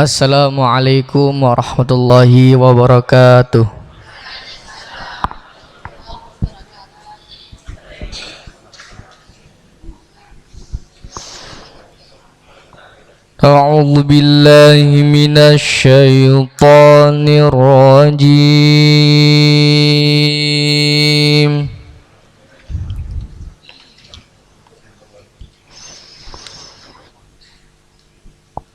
Assalamualaikum warahmatullahi wabarakatuh. A'udzu billahi minasy syaithanir rajim.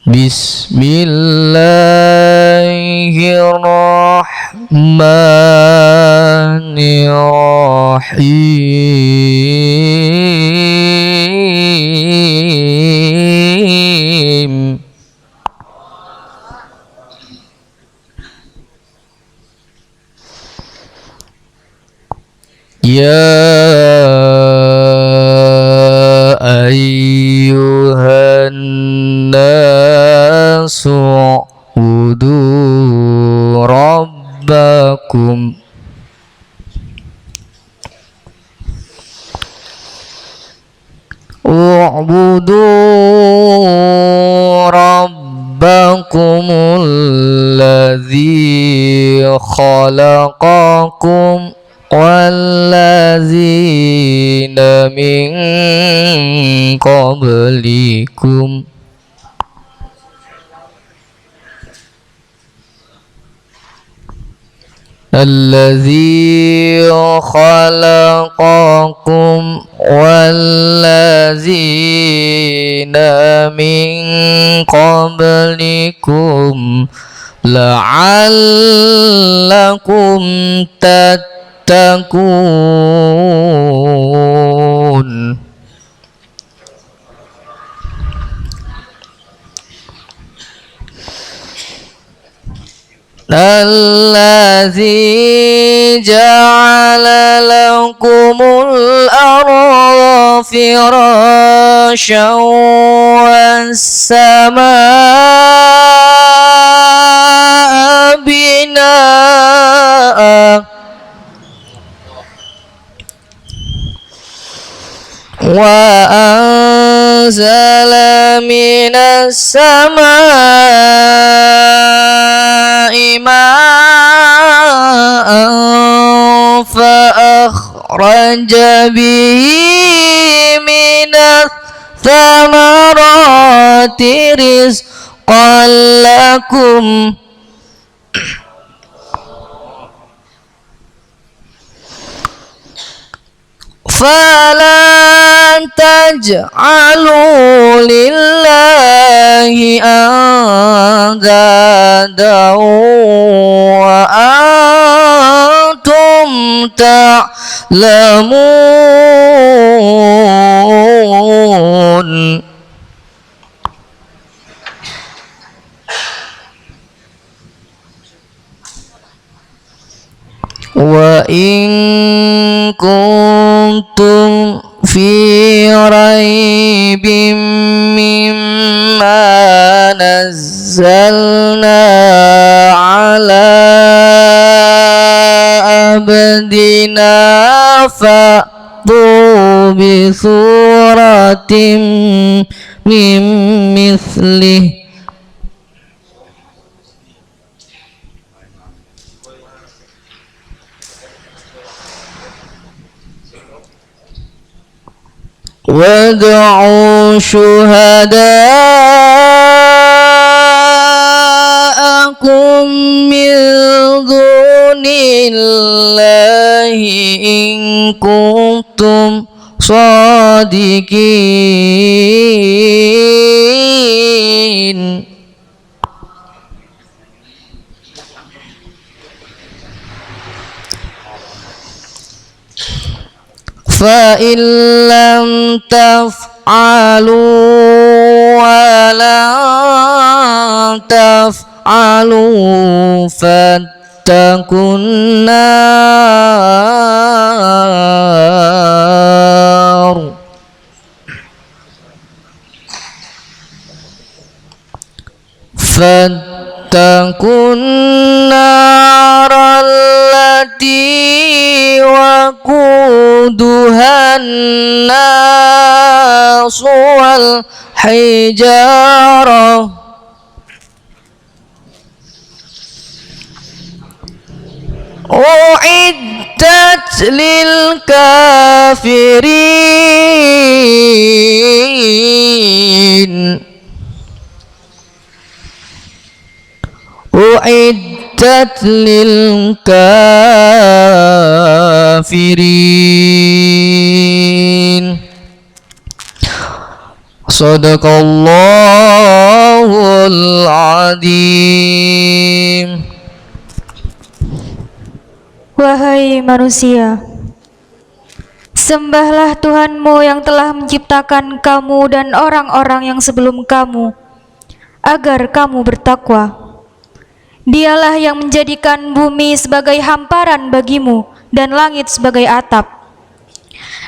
Bismillahirrahmanirrahim. Ya ayyuhan nasu ubudu rabbakum rabbakumul ladzi khalaqakum walladzina min qablikum alladzi khalaqakum walladzina min qablikum la'allakum tattaqun. Allazi ja'ala lakumul arda firasyan was samaa binaa wa anzala minas samaa'i ma'an fa akhraja bihi minas thamarati rizqan lakum fala taj'alu lillahi andadan wa antum ta'lamun. Wa in kuntum fi raibim mimma nazzalna ala abdina fa'tu bi suratim min mithlih wad'u syuhada'akum min dunillahi in kuntum shadiqin. Fa in lam taf'alu wa lam taf'alu fattaqun nar fattaqun nar allati waquduhan nas wal hijarah أعدت للكافرين أعدت للكافرين Sadaqallahul Azim. Wahai manusia, sembahlah Tuhanmu yang telah menciptakan kamu dan orang-orang yang sebelum kamu, agar kamu bertakwa. Dialah yang menjadikan bumi sebagai hamparan bagimu dan langit sebagai atap.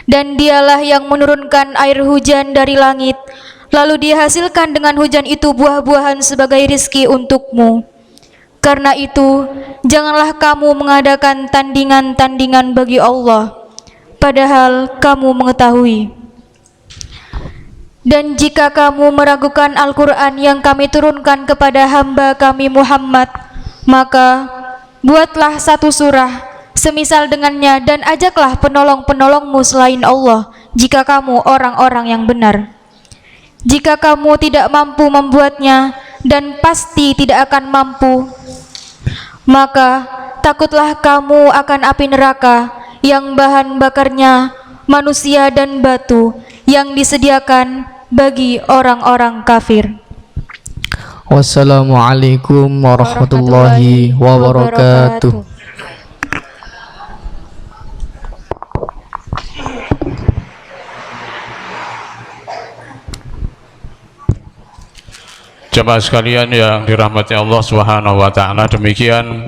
Dan dialah yang menurunkan air hujan dari langit, lalu dihasilkan dengan hujan itu buah-buahan sebagai rizki untukmu. Karena itu, janganlah kamu mengadakan tandingan-tandingan bagi Allah, padahal kamu mengetahui. Dan jika kamu meragukan Al-Quran yang kami turunkan kepada hamba kami Muhammad, maka buatlah satu surah semisal dengannya dan ajaklah penolong-penolongmu selain Allah jika kamu orang-orang yang benar. Jika kamu tidak mampu membuatnya dan pasti tidak akan mampu, maka takutlah kamu akan api neraka yang bahan bakarnya manusia dan batu yang disediakan bagi orang-orang kafir. Wassalamualaikum warahmatullahi wabarakatuh. Jemaah sekalian yang dirahmati Allah Subhanahu wa taala, demikian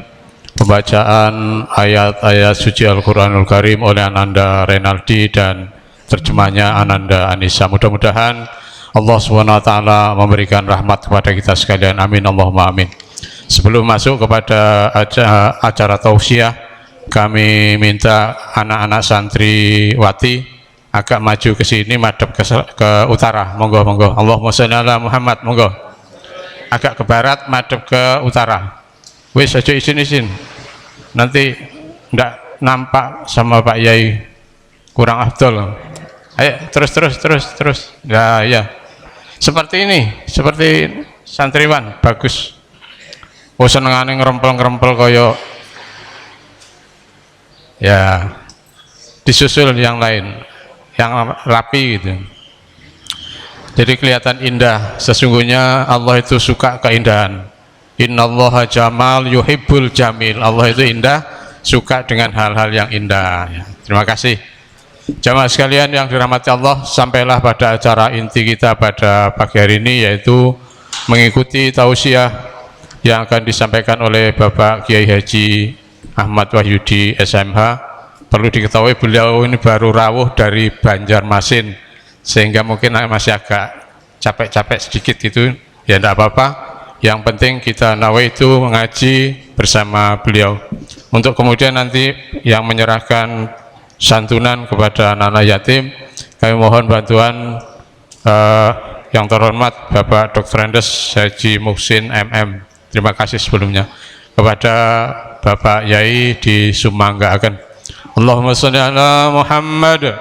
pembacaan ayat-ayat suci Al-Qur'anul Karim oleh Ananda Renaldi dan terjemahnya Ananda Anissa. Mudah-mudahan Allah Subhanahu wa taala memberikan rahmat kepada kita sekalian. Amin Allahumma amin. Sebelum masuk kepada acara tausiah, kami minta anak-anak santriwati agak maju ke sini, madhep ke utara. Monggo monggo. Allahumma sholli ala Muhammad. Monggo. Agak ke barat, madhep ke utara. Wis aja izin-izin. Nanti ndak nampak sama Pak Yai, kurang afdol. Ayo terus. Ya. Seperti ini, seperti santriwan bagus. Oh senengane ngerempel-ngerempel koyo. Ya. Disusul yang lain, yang rapi gitu. Jadi kelihatan indah. Sesungguhnya Allah itu suka keindahan. Innallaha jamal yuhibbul jamil. Allah itu indah, suka dengan hal-hal yang indah. Ya, terima kasih. Jamaah sekalian yang dirahmati Allah, sampailah pada acara inti kita pada pagi hari ini, yaitu mengikuti tausiah yang akan disampaikan oleh Bapak Kiai Haji Ahmad Wahyudi SMH. Perlu diketahui beliau ini baru rawuh dari Banjarmasin, sehingga mungkin masih agak capek-capek sedikit gitu. Ya tidak apa-apa, yang penting kita nawaitu mengaji bersama beliau, untuk kemudian nanti yang menyerahkan santunan kepada anak-anak yatim. Kami mohon bantuan yang terhormat Bapak Dr. Andes Haji Muhsin MM. Terima kasih sebelumnya kepada Bapak Yai di Sumanggaaken. Allahumma sholli ala Muhammad.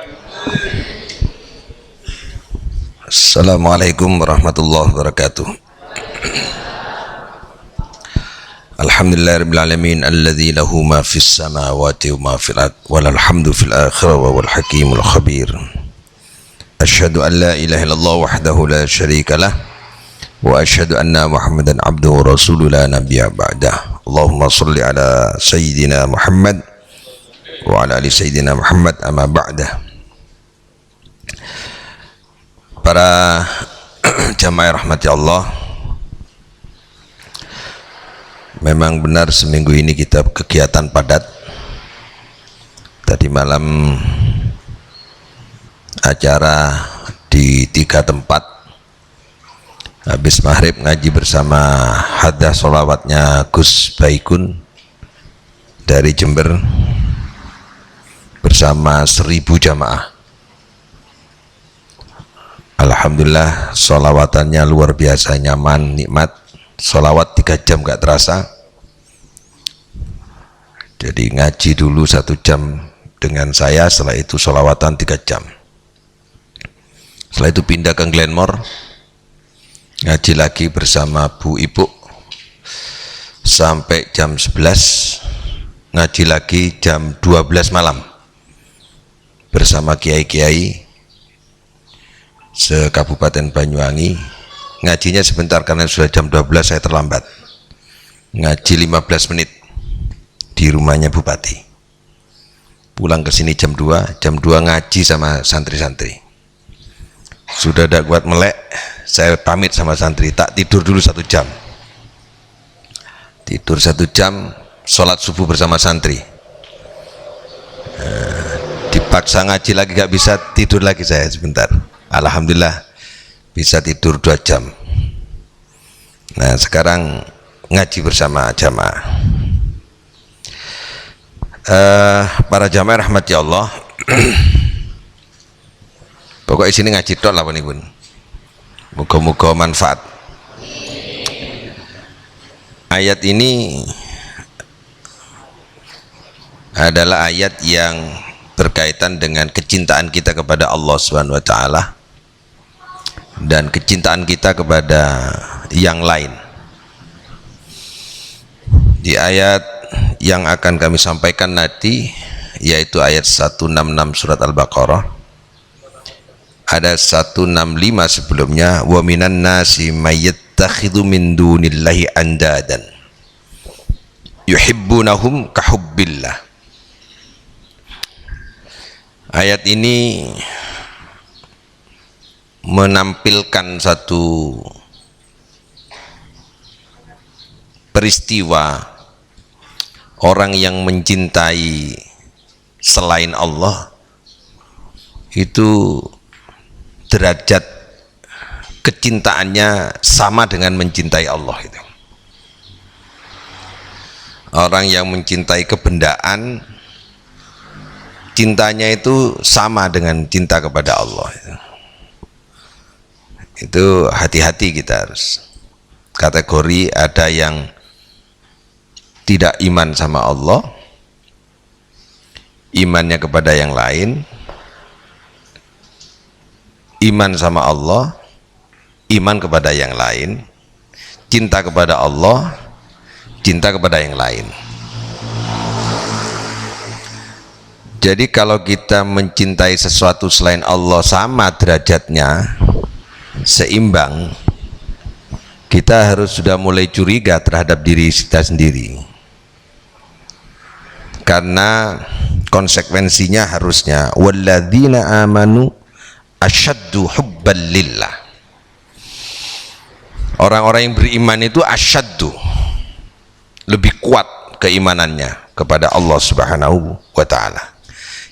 Assalamualaikum warahmatullahi wabarakatuh. Alhamdulillahirabbil alamin alladzi lahu ma fis samawati wa ma fil ardh walal hamdu fil akhirati wa huwal hakimul khabir. Asyhadu an la ilaha illallah wahdahu la syarika lah wa asyhadu anna Muhammadan abduhu wa rasuluhu la nabiyya ba'dah. Allahumma shalli ala sayyidina Muhammad wa ala ali sayyidina Muhammad amma ba'dah. Para jamaah rahmati Allah, memang benar seminggu ini kita kegiatan padat. Tadi malam acara di 3 tempat, habis maghrib ngaji bersama hadah sholawatnya Gus Baikun dari Jember bersama 1000 jamaah. Alhamdulillah, sholawatannya luar biasa nyaman, nikmat. Sholawat 3 jam gak terasa. Jadi ngaji dulu 1 jam dengan saya, setelah itu sholawatan 3 jam. Setelah itu pindah ke Glenmore, ngaji lagi bersama Bu Ibu sampai jam 11, ngaji lagi jam 12 malam bersama kiai-kiai se-Kabupaten Banyuwangi. Ngajinya sebentar karena sudah jam 12 saya terlambat, ngaji 15 menit di rumahnya Bupati. Pulang ke sini jam 2 ngaji sama santri-santri. Sudah tidak kuat melek, saya pamit sama santri, tak tidur dulu 1 jam. Tidur 1 jam, sholat subuh bersama santri. Dipaksa ngaji lagi gak bisa, tidur lagi saya sebentar. Alhamdulillah bisa tidur 2 jam. Nah sekarang ngaji bersama jamaah. Para jamaah rahmati Allah. Pokoknya sini ngaji tok lah pun. Moga-moga manfaat. Ayat ini adalah ayat yang berkaitan dengan kecintaan kita kepada Allah Subhanahu wa taala dan kecintaan kita kepada yang lain. Di ayat yang akan kami sampaikan nanti, yaitu ayat 166 surat Al-Baqarah, ada 165 sebelumnya, wa minan nasi mayyattakhidhu min dunillahi andadan yuhibbunahum kahubbillah. Ayat ini menampilkan satu peristiwa orang yang mencintai selain Allah itu derajat kecintaannya sama dengan mencintai Allah itu. Orang yang mencintai kebendaan, cintanya itu sama dengan cinta kepada Allah. Itu hati-hati kita harus. Kategori ada yang tidak iman sama Allah, imannya kepada yang lain. Iman sama Allah, iman kepada yang lain, cinta kepada Allah, cinta kepada yang lain. Jadi kalau kita mencintai sesuatu selain Allah sama derajatnya, seimbang, kita harus sudah mulai curiga terhadap diri kita sendiri. Karena konsekuensinya harusnya walladzina amanu asyaddu hubban lillah. Orang-orang yang beriman itu asyaddu, lebih kuat keimanannya kepada Allah Subhanahu wa taala.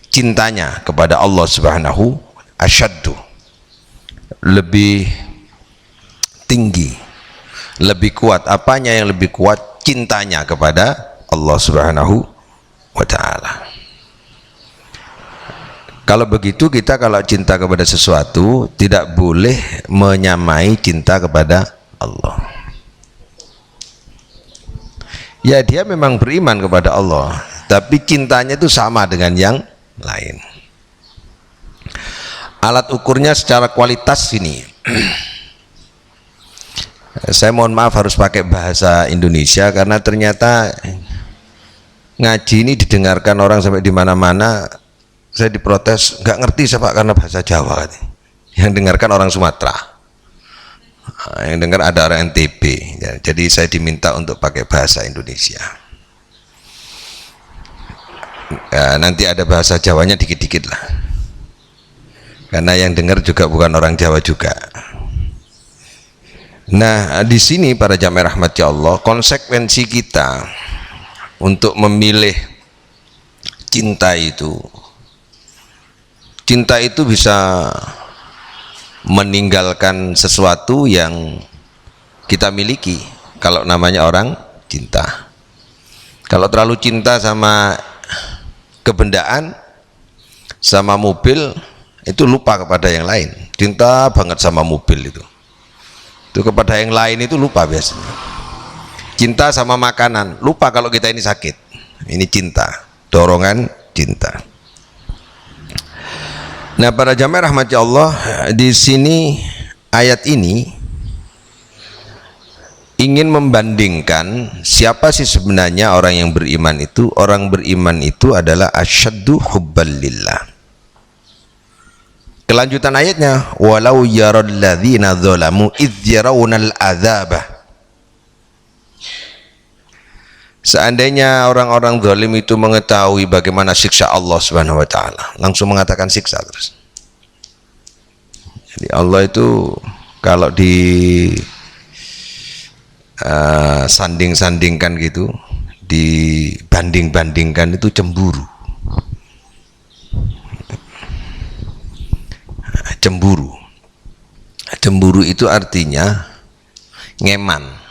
Cintanya kepada Allah Subhanahu asyaddu, lebih tinggi, lebih kuat. Apanya yang lebih kuat? Cintanya kepada Allah Subhanahu wa taala. Kalau begitu kita kalau cinta kepada sesuatu tidak boleh menyamai cinta kepada Allah. Ya dia memang beriman kepada Allah, tapi cintanya itu sama dengan yang lain. Alat ukurnya secara kualitas ini. Saya mohon maaf harus pakai bahasa Indonesia karena ternyata ngaji ini didengarkan orang sampai di mana-mana. Saya diprotes, nggak ngerti saya Pak karena bahasa Jawa. Yang dengarkan orang Sumatera, yang dengar ada orang NTB. Ya, jadi saya diminta untuk pakai bahasa Indonesia. Ya, nanti ada bahasa Jawanya dikit-dikit lah. Karena yang dengar juga bukan orang Jawa juga. Nah, di sini para jamaah rahmati Allah, konsekuensi kita untuk memilih cinta itu. Cinta itu bisa meninggalkan sesuatu yang kita miliki kalau namanya orang cinta. Kalau terlalu cinta sama kebendaan, sama mobil, itu lupa kepada yang lain. Cinta banget sama mobil itu kepada yang lain itu lupa biasanya. Cinta sama makanan, lupa kalau kita ini sakit. Ini cinta, dorongan cinta. Nah, para jamaah rahmati Allah, di sini ayat ini ingin membandingkan siapa sih sebenarnya orang yang beriman itu. Orang beriman itu adalah asyaddu hubban lillah. Kelanjutan ayatnya, walau yaral ladzina dzalamu idz yarawnal adzaba. Seandainya orang-orang zalim itu mengetahui bagaimana siksa Allah Subhanahu wa taala, langsung mengatakan siksa terus. Jadi Allah itu kalau di sanding-sandingkan gitu, dibanding-bandingkan itu cemburu. Cemburu itu artinya ngeman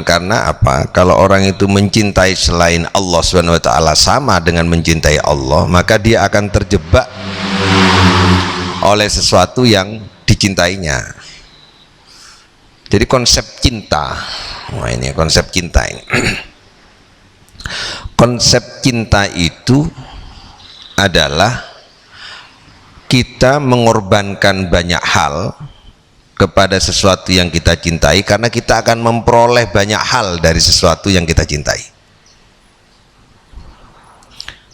karena apa? Kalau orang itu mencintai selain Allah Subhanahu wa taala sama dengan mencintai Allah, maka dia akan terjebak oleh sesuatu yang dicintainya. Jadi konsep cinta, wah ini konsep cinta ini. Konsep cinta itu adalah kita mengorbankan banyak hal kepada sesuatu yang kita cintai, karena kita akan memperoleh banyak hal dari sesuatu yang kita cintai.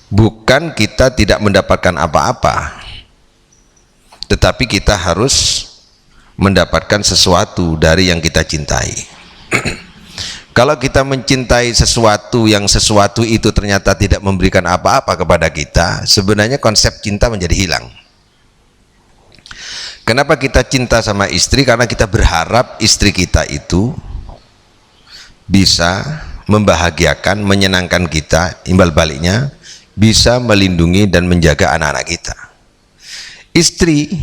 Bukan kita tidak mendapatkan apa-apa, tetapi kita harus mendapatkan sesuatu dari yang kita cintai. Kalau kita mencintai sesuatu yang sesuatu itu ternyata tidak memberikan apa-apa kepada kita, sebenarnya konsep cinta menjadi hilang. Kenapa kita cinta sama istri? Karena kita berharap istri kita itu bisa membahagiakan, menyenangkan kita, imbal baliknya bisa melindungi dan menjaga anak-anak kita. Istri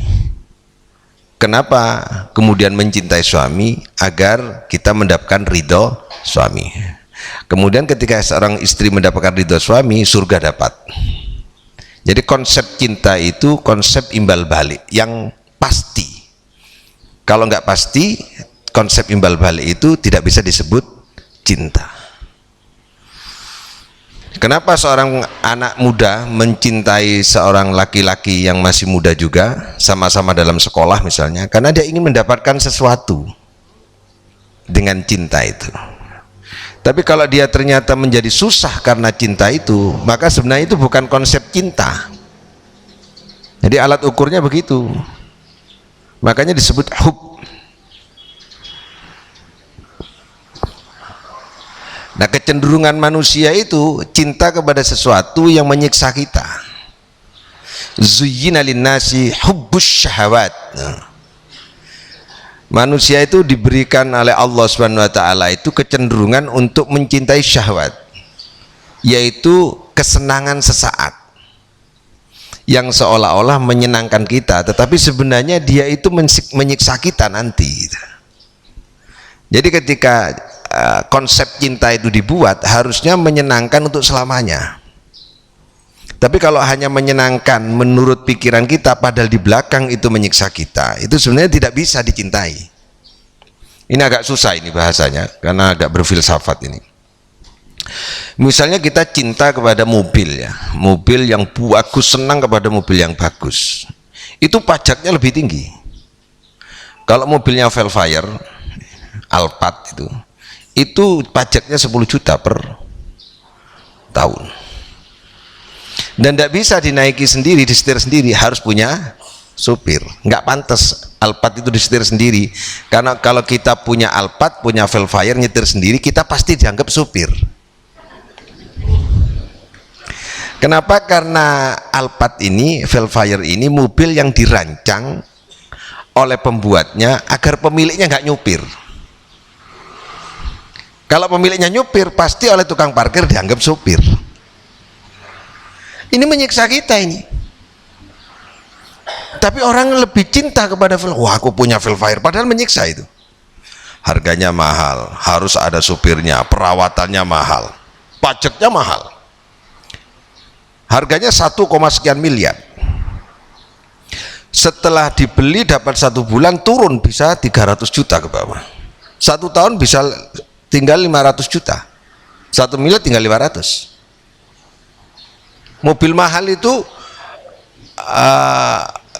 kenapa kemudian mencintai suami? Agar kita mendapatkan ridho suami. Kemudian ketika seorang istri mendapatkan ridho suami, surga dapat. Jadi konsep cinta itu konsep imbal balik yang pasti. Kalau nggak pasti, konsep imbal balik itu tidak bisa disebut cinta. Kenapa seorang anak muda mencintai seorang laki-laki yang masih muda juga, sama-sama dalam sekolah misalnya? Karena dia ingin mendapatkan sesuatu dengan cinta itu. Tapi kalau dia ternyata menjadi susah karena cinta itu, maka sebenarnya itu bukan konsep cinta. Jadi alat ukurnya begitu. Makanya disebut hub. Nah, kecenderungan manusia itu cinta kepada sesuatu yang menyiksa kita. Zuyyina linnasi hubbus syahawat. Manusia itu diberikan oleh Allah Subhanahu wa taala itu kecenderungan untuk mencintai syahwat, yaitu kesenangan sesaat yang seolah-olah menyenangkan kita, tetapi sebenarnya dia itu menyiksa kita nanti. Jadi ketika konsep cinta itu dibuat, harusnya menyenangkan untuk selamanya. Tapi kalau hanya menyenangkan menurut pikiran kita, padahal di belakang itu menyiksa kita, itu sebenarnya tidak bisa dicintai. Ini agak susah ini bahasanya, karena agak berfilsafat ini. Misalnya kita cinta kepada mobil ya, mobil yang bagus, senang kepada mobil yang bagus, itu pajaknya lebih tinggi. Kalau mobilnya Velfire, Alphard itu pajaknya 10 juta per tahun, dan tidak bisa dinaiki sendiri, disetir sendiri, harus punya supir. Nggak pantas Alphard itu disetir sendiri, karena kalau kita punya Alphard, punya Velfire, nyetir sendiri, kita pasti dianggap supir. Kenapa? Karena Alphard ini, Velfire ini mobil yang dirancang oleh pembuatnya agar pemiliknya nggak nyupir. Kalau pemiliknya nyupir, pasti oleh tukang parkir dianggap supir. Ini menyiksa kita ini. Tapi orang lebih cinta kepada wah aku punya Velfire, padahal menyiksa itu. Harganya mahal, harus ada supirnya, perawatannya mahal, pajaknya mahal. Harganya 1, sekian miliar. Setelah dibeli dapat 1 bulan turun bisa 300 juta ke bawah. 1 tahun bisa tinggal 500 juta. 1 miliar tinggal 500. Mobil mahal itu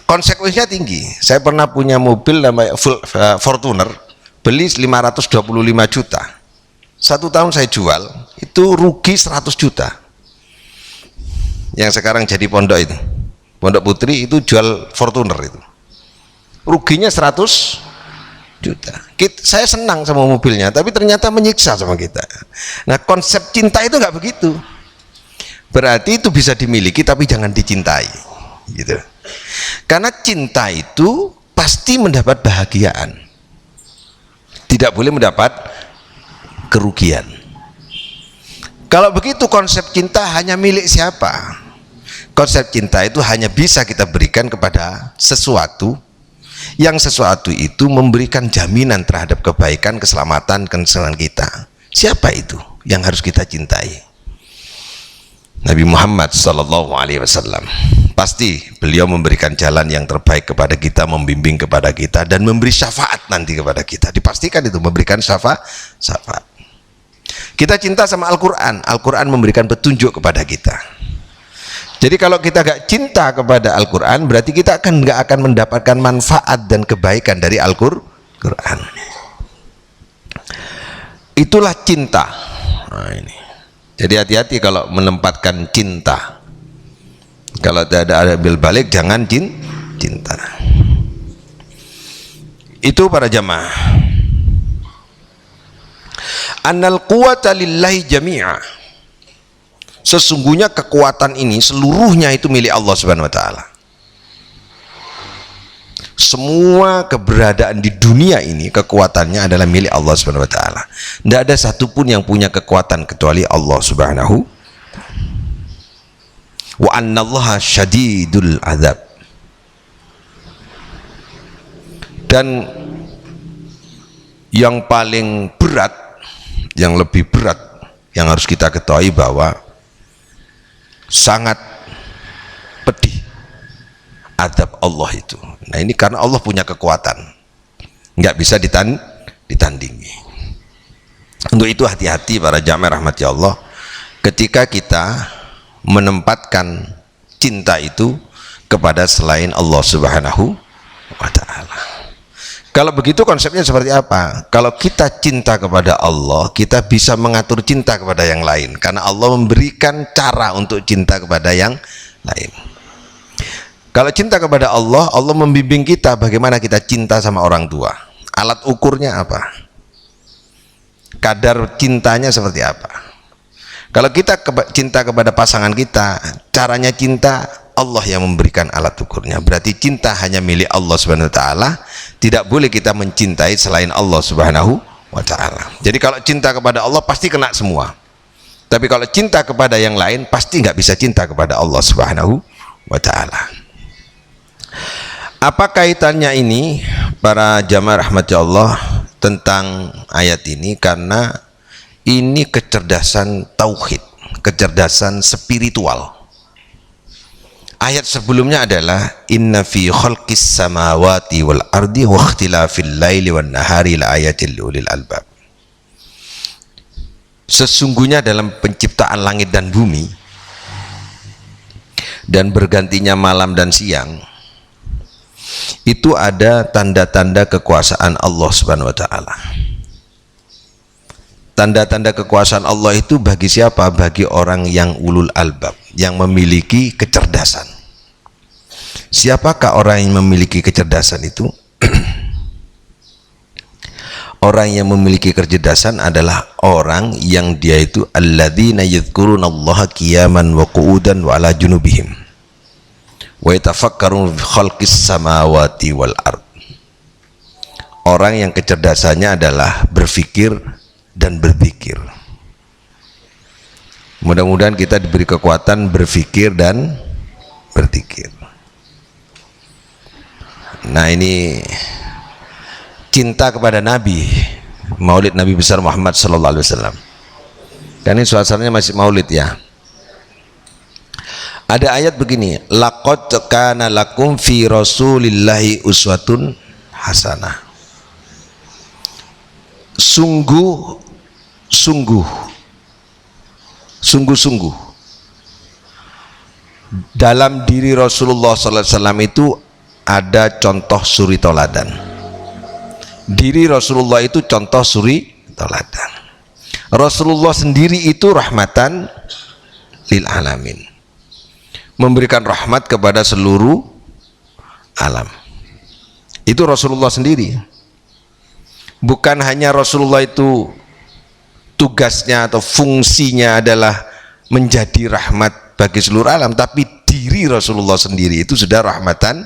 konsekuensinya tinggi. Saya pernah punya mobil namanya Fortuner, beli 525 juta. 1 tahun saya jual, itu rugi 100 juta. Yang sekarang jadi pondok itu, Pondok Putri itu jual Fortuner itu. Ruginya 100 juta. Saya senang sama mobilnya, tapi ternyata menyiksa sama kita. Nah, konsep cinta itu nggak begitu. Berarti itu bisa dimiliki tapi jangan dicintai, gitu. Karena cinta itu pasti mendapat bahagiaan, tidak boleh mendapat kerugian. Kalau begitu konsep cinta hanya milik siapa? Konsep cinta itu hanya bisa kita berikan kepada sesuatu yang sesuatu itu memberikan jaminan terhadap kebaikan, keselamatan, kesenangan kita. Siapa itu yang harus kita cintai? Nabi Muhammad SAW. Pasti beliau memberikan jalan yang terbaik kepada kita, membimbing kepada kita, dan memberi syafaat nanti kepada kita. Dipastikan itu memberikan syafaat. Kita cinta sama Al-Quran. Al-Quran memberikan petunjuk kepada kita. Jadi kalau kita gak cinta kepada Al-Quran, berarti kita gak akan mendapatkan manfaat dan kebaikan dari Al-Quran. Itulah cinta. Nah, ini. Jadi hati-hati kalau menempatkan cinta. Kalau tidak ada bil balik, jangan cinta. Itu para jamaah. Annal quwata lillahi jami'a. Sesungguhnya kekuatan ini seluruhnya itu milik Allah Subhanahu wa taala. Semua keberadaan di dunia ini kekuatannya adalah milik Allah Subhanahu wa taala. Tidak ada satupun yang punya kekuatan kecuali Allah Subhanahu. Wa annallaha syadidul azab. Dan yang paling berat, yang lebih berat yang harus kita ketahui bahwa sangat pedih adab Allah itu. Nah, ini karena Allah punya kekuatan, nggak bisa ditandingi. Untuk itu hati-hati para jamaah rahmati Allah, ketika kita menempatkan cinta itu kepada selain Allah Subhanahu wa ta'ala. Kalau begitu konsepnya seperti apa? Kalau kita cinta kepada Allah, kita bisa mengatur cinta kepada yang lain, karena Allah memberikan cara untuk cinta kepada yang lain. Kalau cinta kepada Allah, Allah membimbing kita bagaimana kita cinta sama orang tua. Alat ukurnya apa? Kadar cintanya seperti apa? Kalau kita cinta kepada pasangan kita, caranya cinta, Allah yang memberikan alat ukurnya. Berarti cinta hanya milik Allah Subhanahu wa taala, tidak boleh kita mencintai selain Allah Subhanahu wa taala. Jadi kalau cinta kepada Allah pasti kena semua. Tapi kalau cinta kepada yang lain pasti nggak bisa cinta kepada Allah Subhanahu wa taala. Apa kaitannya ini para jamaah rahmati Allah tentang ayat ini? Karena ini kecerdasan tauhid, kecerdasan spiritual. Ayat sebelumnya adalah inna fi khalqis samawati wal ardi wa ikhtilafil laili wan nahari la ayatil ulil albab. Sesungguhnya dalam penciptaan langit dan bumi dan bergantinya malam dan siang itu ada tanda-tanda kekuasaan Allah Subhanahu wa taala. Tanda-tanda kekuasaan Allah itu bagi siapa? Bagi orang yang ulul albab, yang memiliki kecerdasan. Siapakah orang yang memiliki kecerdasan itu? Orang yang memiliki kecerdasan adalah orang yang dia itu alladzina yadhkurunallaha qiyaman wa qu'udan wa ala junubihim wa yatafakkarun fi khalqis samawati wal ard. Orang yang kecerdasannya adalah berpikir dan berzikir. Mudah-mudahan kita diberi kekuatan berpikir dan berzikir. Nah, ini cinta kepada Nabi, Maulid Nabi besar Muhammad sallallahu alaihi wasallam. Dan ini suasananya masih Maulid ya. Ada ayat begini, laqad kana lakum fi rasulillahi uswatun hasanah. Sungguh sungguh-sungguh dalam diri Rasulullah SAW itu ada contoh suri toladan. Diri Rasulullah itu contoh suri toladan. Rasulullah sendiri itu rahmatan lil alamin, memberikan rahmat kepada seluruh alam. Itu Rasulullah sendiri. Bukan hanya Rasulullah itu tugasnya atau fungsinya adalah menjadi rahmat bagi seluruh alam, tapi diri Rasulullah sendiri itu sudah rahmatan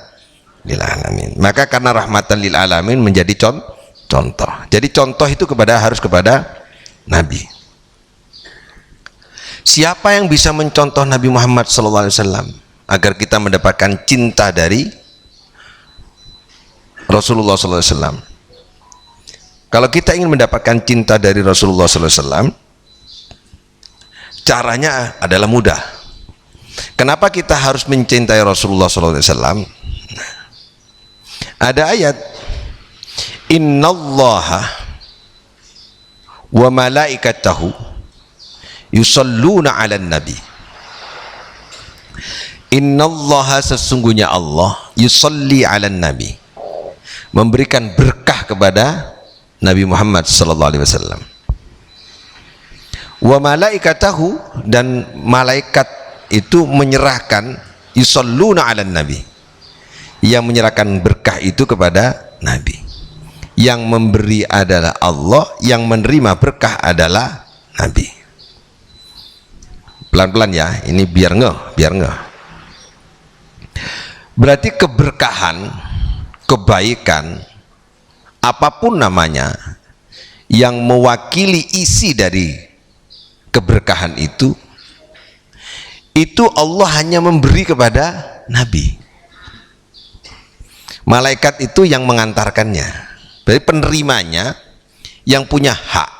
lil alamin. Maka karena rahmatan lil alamin menjadi contoh. Jadi contoh itu harus kepada Nabi. Siapa yang bisa mencontoh Nabi Muhammad SAW agar kita mendapatkan cinta dari Rasulullah SAW? Kalau kita ingin mendapatkan cinta dari Rasulullah SAW, caranya adalah mudah. Kenapa kita harus mencintai Rasulullah SAW? Ada ayat, innallaha wa malaikatahu yusalluna 'alan nabi. Innallaha, sesungguhnya Allah, yusalli 'alan nabi, memberikan berkah kepada Nabi Muhammad sallallahu alaihi wasallam. Wa malaikatahu, dan malaikat itu menyerahkan, yusalluna 'alan nabi, yang menyerahkan berkah itu kepada Nabi. Yang memberi adalah Allah, yang menerima berkah adalah Nabi. Pelan-pelan ya, ini biar ngeh. Berarti keberkahan, kebaikan, apapun namanya, yang mewakili isi dari keberkahan itu Allah hanya memberi kepada Nabi. Malaikat itu yang mengantarkannya. Berarti penerimanya, yang punya hak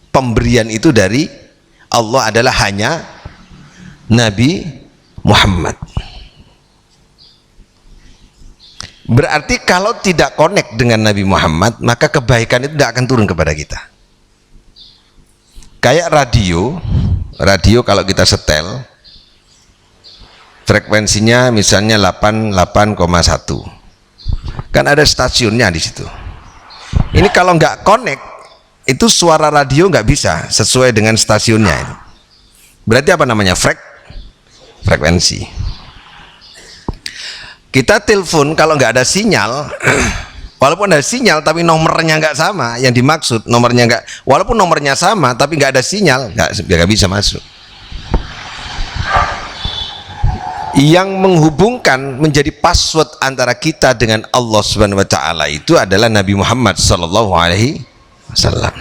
pemberian itu dari Allah adalah hanya Nabi Muhammad. Berarti kalau tidak connect dengan Nabi Muhammad, maka kebaikan itu tidak akan turun kepada kita. Kayak radio kalau kita setel frekuensinya misalnya 88,1, kan ada stasiunnya di situ. Ini kalau nggak connect, itu suara radio nggak bisa sesuai dengan stasiunnya itu. Berarti apa namanya? Frekuensi. Kita telepon kalau nggak ada sinyal, walaupun ada sinyal tapi nomornya nggak sama, yang dimaksud nomornya nggak, walaupun nomornya sama tapi nggak ada sinyal, nggak bisa masuk. Yang menghubungkan menjadi password antara kita dengan Allah Subhanahu wa taala itu adalah Nabi Muhammad sallallahu alaihi wasallam.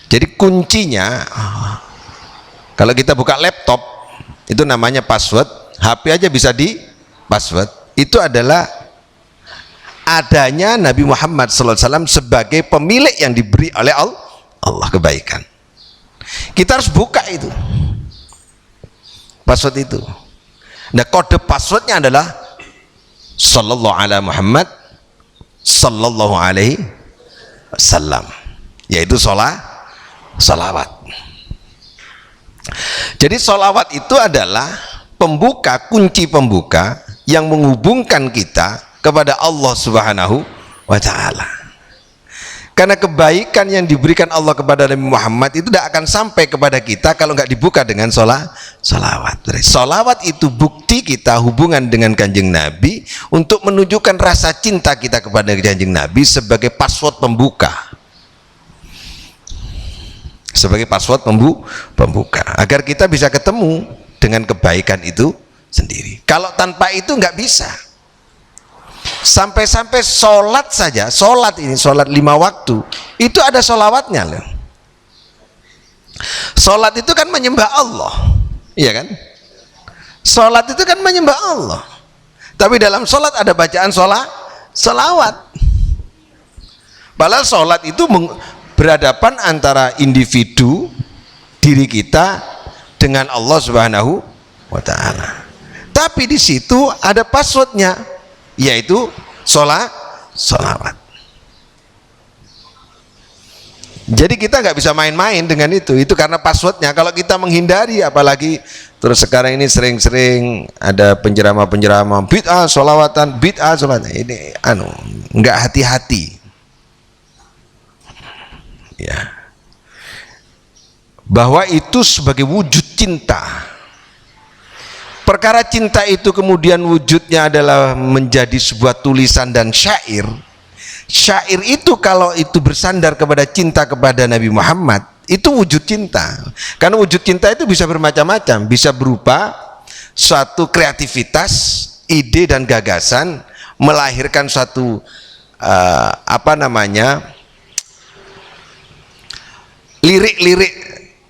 Jadi kuncinya, kalau kita buka laptop itu namanya password, HP aja bisa di password, itu adalah adanya Nabi Muhammad sallallahu alaihi wasallam sebagai pemilik yang diberi oleh Allah kebaikan. Kita harus buka itu password itu. Nah, kode passwordnya adalah sallallahu ala Muhammad sallallahu alaihi wasallam, yaitu salawat. Jadi salawat itu adalah kunci pembuka yang menghubungkan kita kepada Allah Subhanahu wa taala. Karena kebaikan yang diberikan Allah kepada Nabi Muhammad itu tidak akan sampai kepada kita kalau nggak dibuka dengan salawat. Salawat itu bukti kita hubungan dengan Kanjeng Nabi untuk menunjukkan rasa cinta kita kepada Kanjeng Nabi sebagai password pembuka. Sebagai password pembuka agar kita bisa ketemu dengan kebaikan itu sendiri. Kalau tanpa itu nggak bisa. Sampai-sampai sholat saja, sholat 5 waktu itu ada sholawatnya loh. Sholat itu kan menyembah Allah, iya kan? Sholat itu kan menyembah Allah, tapi dalam sholat ada bacaan sholawat. Padahal sholat itu berhadapan antara individu, diri kita dengan Allah Subhanahu wa taala. Tapi di situ ada passwordnya, yaitu sholawat. Jadi kita nggak bisa main-main dengan itu karena passwordnya. Kalau kita menghindari, apalagi terus sekarang ini sering-sering ada penceramah-penceramah bid'ah sholawatan, bid'ah sholawatan, ini nggak hati-hati ya, bahwa itu sebagai wujud cinta. Perkara cinta itu kemudian wujudnya adalah menjadi sebuah tulisan dan syair. Syair itu kalau itu bersandar kepada cinta kepada Nabi Muhammad, itu wujud cinta. Karena wujud cinta itu bisa bermacam-macam, bisa berupa suatu kreativitas, ide dan gagasan, melahirkan suatu lirik-lirik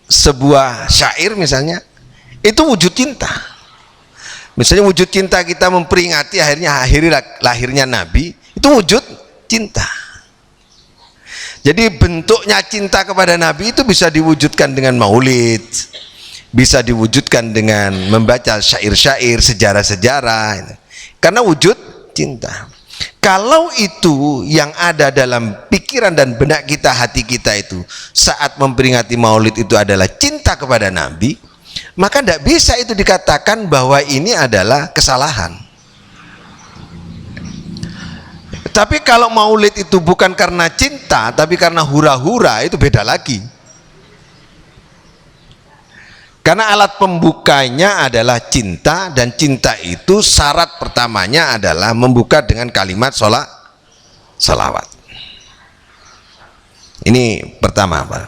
sebuah syair misalnya, itu wujud cinta. Misalnya wujud cinta kita memperingati lahirnya Nabi, itu wujud cinta. Jadi bentuknya cinta kepada Nabi itu bisa diwujudkan dengan maulid, bisa diwujudkan dengan membaca syair-syair, sejarah-sejarah, karena wujud cinta. Kalau itu yang ada dalam pikiran dan benak kita, hati kita itu saat memperingati maulid itu adalah cinta kepada Nabi, maka tidak bisa itu dikatakan bahwa ini adalah kesalahan. Tapi kalau maulid itu bukan karena cinta, tapi karena hura-hura, itu beda lagi. Karena alat pembukanya adalah cinta, dan cinta itu syarat pertamanya adalah membuka dengan kalimat salawat. Ini pertama, Pak.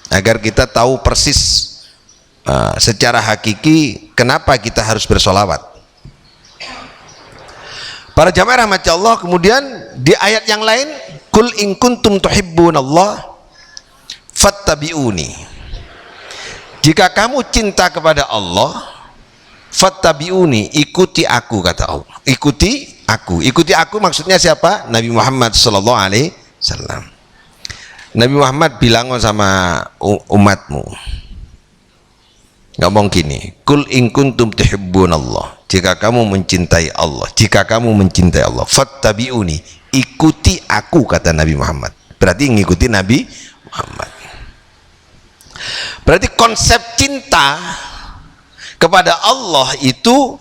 Agar kita tahu persis secara hakiki kenapa kita harus bersolawat. Para jamaah rahmati Allah, kemudian di ayat yang lain, kul in kuntum tuhibbunallah fattabi'uni. Jika kamu cinta kepada Allah, fattabi'uni, ikuti aku, kata Allah. Ikuti aku. Ikuti aku maksudnya siapa? Nabi Muhammad sallallahu alaihi wasallam. Nabi Muhammad bilang sama umatmu, ngomong gini, kul in kuntum tuhibbunallah, jika kamu mencintai Allah, jika kamu mencintai Allah, fattabi'uni, ikuti aku, kata Nabi Muhammad. Berarti ngikuti Nabi Muhammad. Berarti konsep cinta kepada Allah itu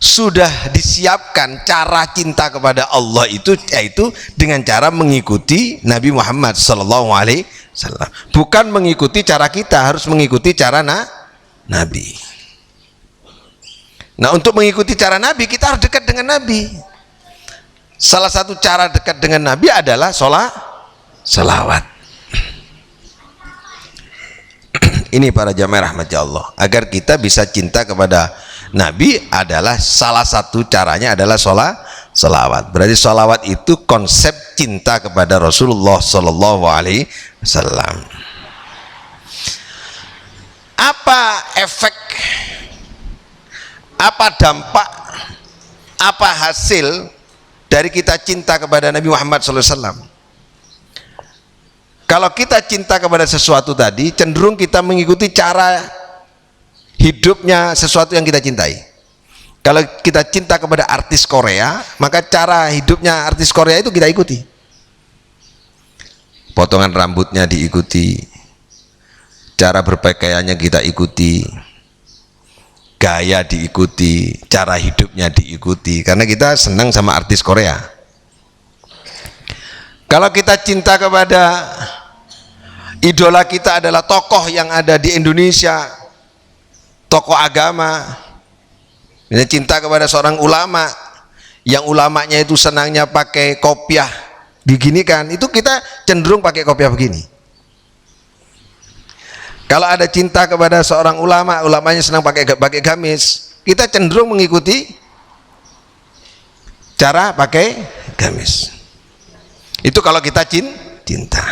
sudah disiapkan. Cara cinta kepada Allah itu yaitu dengan cara mengikuti Nabi Muhammad sallallahu alaihi wasallam. Bukan mengikuti cara kita, harus mengikuti cara Nabi. Nah, untuk mengikuti cara Nabi, kita harus dekat dengan Nabi. Salah satu cara dekat dengan Nabi adalah salawat. Ini para jamaah rahmati Allah, agar kita bisa cinta kepada Nabi adalah salah satu caranya adalah salawat. Berarti salawat itu konsep cinta kepada Rasulullah sallallahu alaihi wasallam. Apa efek, apa dampak, apa hasil dari kita cinta kepada Nabi Muhammad SAW? Kalau kita cinta kepada sesuatu tadi, cenderung kita mengikuti cara hidupnya sesuatu yang kita cintai. Kalau kita cinta kepada artis Korea, maka cara hidupnya artis Korea itu kita ikuti. Potongan rambutnya diikuti, cara berpakaiannya kita ikuti, gaya diikuti, cara hidupnya diikuti, karena kita senang sama artis Korea. Kalau kita cinta kepada idola kita adalah tokoh yang ada di Indonesia, tokoh agama, misalnya cinta kepada seorang ulama, yang ulamanya itu senangnya pakai kopiah diginikan, itu kita cenderung pakai kopiah begini. Kalau ada cinta kepada seorang ulama, ulamanya senang pakai gamis, kita cenderung mengikuti cara pakai gamis. Itu kalau kita cinta.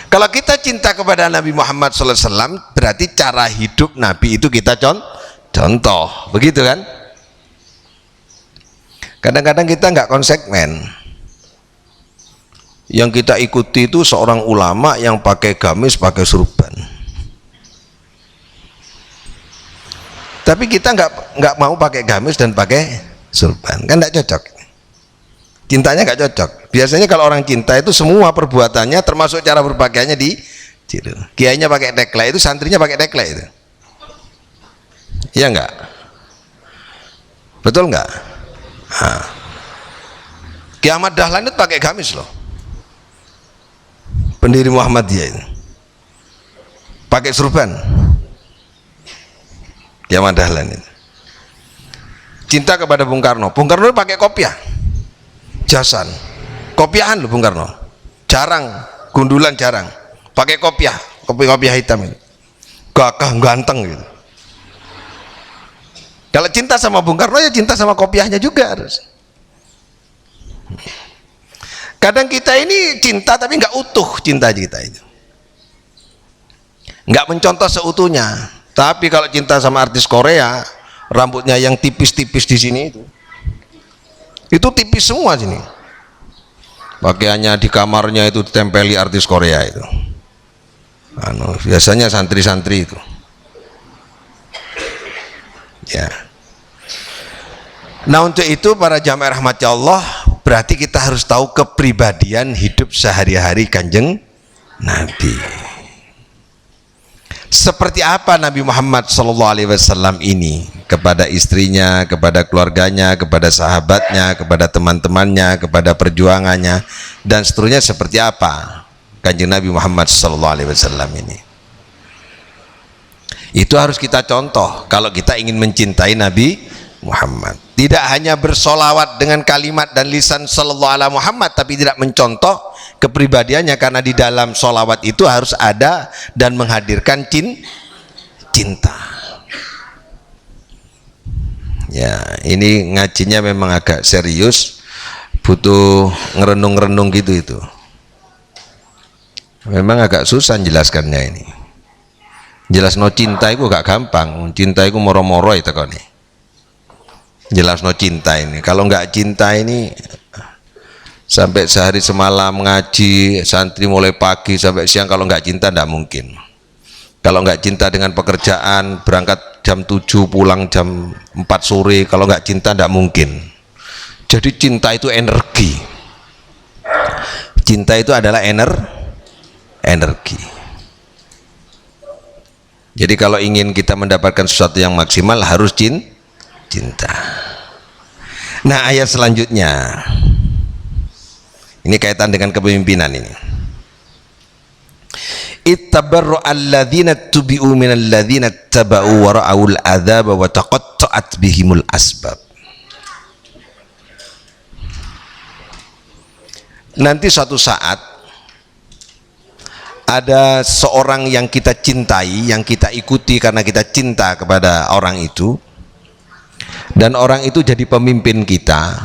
Kalau kita cinta kepada Nabi Muhammad SAW, berarti cara hidup Nabi itu kita contoh, begitu kan? Kadang-kadang kita nggak konsekuen. Yang kita ikuti itu seorang ulama yang pakai gamis, pakai surban. Tapi kita nggak mau pakai gamis dan pakai surban, kan nggak cocok. Cintanya nggak cocok. Biasanya kalau orang cinta itu semua perbuatannya termasuk cara berpakaiannya ditiru. Kiainya pakai teklai itu, santrinya pakai teklai itu. Iya enggak? Betul enggak? Nah. Kiai Ahmad Dahlan itu pakai gamis loh. Pendiri Muhammadiyah itu. Pakai surban. Kiai Ahmad Dahlan itu. Cinta kepada Bung Karno. Bung Karno pakai kopiah. Jasan. Kopiahan loh Bung Karno. Jarang, gundulan jarang. Pakai kopiah, kopiah hitam itu. Gagah ganteng gitu. Kalau cinta sama Bung Karno ya cinta sama kopiahnya juga harus. Kadang kita ini cinta tapi nggak utuh cinta kita itu. Nggak mencontoh seutuhnya. Tapi kalau cinta sama artis Korea, rambutnya yang tipis-tipis di sini itu tipis semua sini. Pakaiannya di kamarnya itu ditempeli artis Korea itu. Biasanya santri-santri itu. Ya. Nah untuk itu para jamaah rahmat Allah, berarti kita harus tahu kepribadian hidup sehari-hari Kanjeng Nabi. Seperti apa Nabi Muhammad SAW ini kepada istrinya, kepada keluarganya, kepada sahabatnya, kepada teman-temannya, kepada perjuangannya, dan seterusnya seperti apa Kanjeng Nabi Muhammad SAW ini. Itu harus kita contoh kalau kita ingin mencintai Nabi Muhammad. Tidak hanya bersolawat dengan kalimat dan lisan sallallahu alaihi Muhammad, tapi tidak mencontoh kepribadiannya, karena di dalam solawat itu harus ada dan menghadirkan cinta. Ya, ini ngajinya memang agak serius, butuh ngerenung-renung gitu itu. Memang agak susah jelaskannya ini. Jelas no cinta itu gak gampang, cinta itu moro-moro itu kok nih. Jelas no cinta ini, kalau nggak cinta ini sampai sehari semalam ngaji santri mulai pagi sampai siang, kalau nggak cinta tidak mungkin. Kalau nggak cinta dengan pekerjaan, berangkat jam 7 pulang jam 4 sore, kalau nggak cinta tidak mungkin. Jadi cinta itu energi. Cinta itu adalah energi. Jadi kalau ingin kita mendapatkan sesuatu yang maksimal harus cinta. Nah ayat selanjutnya ini kaitan dengan kepemimpinan ini. Ittabarra alladzina tubi'u minal ladzina taba'u wa ra'awul adzaba wa taqatta'at bihimul asbab. Nanti suatu saat ada seorang yang kita cintai, yang kita ikuti karena kita cinta kepada orang itu, dan orang itu jadi pemimpin kita.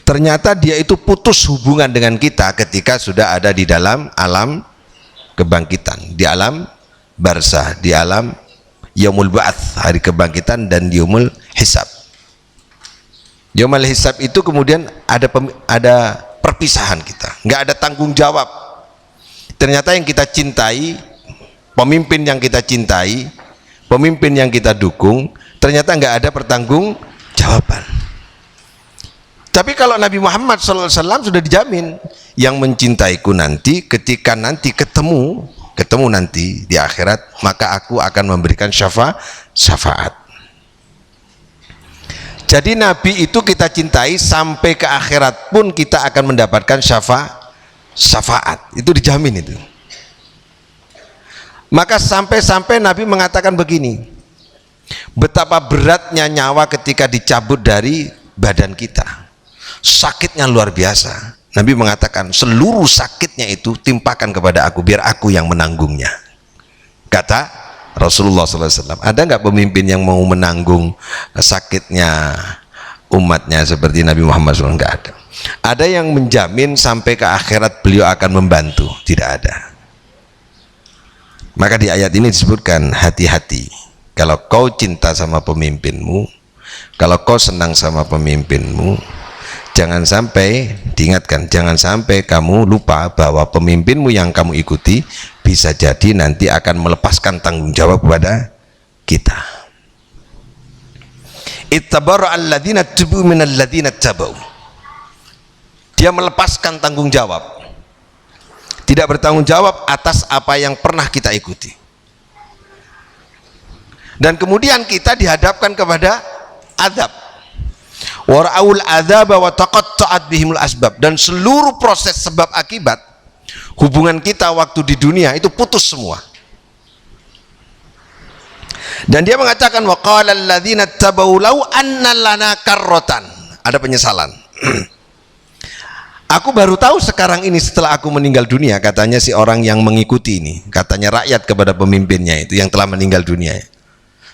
Ternyata dia itu putus hubungan dengan kita ketika sudah ada di dalam alam kebangkitan, di alam barzah, di alam yaumul ba'ats, hari kebangkitan, dan yaumul hisab. Yaumul hisab itu kemudian ada perpisahan kita, nggak ada tanggung jawab. Ternyata yang kita cintai, pemimpin yang kita cintai, pemimpin yang kita dukung, ternyata nggak ada pertanggungjawaban. Tapi kalau Nabi Muhammad SAW sudah dijamin, yang mencintaiku nanti ketika nanti ketemu nanti di akhirat, maka aku akan memberikan syafaat. Jadi Nabi itu kita cintai sampai ke akhirat pun kita akan mendapatkan syafaat. Itu dijamin itu. Maka sampai-sampai Nabi mengatakan begini, betapa beratnya nyawa ketika dicabut dari badan kita, sakitnya luar biasa. Nabi mengatakan seluruh sakitnya itu timpakan kepada aku, biar aku yang menanggungnya. Kata Rasulullah SAW. Ada nggak pemimpin yang mau menanggung sakitnya umatnya seperti Nabi Muhammad SAW? Nggak ada. Ada yang menjamin sampai ke akhirat beliau akan membantu? Tidak ada. Maka di ayat ini disebutkan hati-hati. Kalau kau cinta sama pemimpinmu, kalau kau senang sama pemimpinmu, jangan sampai diingatkan, jangan sampai kamu lupa bahwa pemimpinmu yang kamu ikuti bisa jadi nanti akan melepaskan tanggung jawab kepada kita. Ittabarra alladzina tubu minal ladzina tabau. Dia melepaskan tanggung jawab, tidak bertanggung jawab atas apa yang pernah kita ikuti, dan kemudian kita dihadapkan kepada azab. Wara'ul adzaba wa taqatta'at bihimul asbab, dan seluruh proses sebab akibat hubungan kita waktu di dunia itu putus semua. Dan dia mengatakan wa qala alladzina tabau law anna lana karratan, ada penyesalan. Aku baru tahu sekarang ini setelah aku meninggal dunia, katanya si orang yang mengikuti ini, katanya rakyat kepada pemimpinnya itu yang telah meninggal dunia,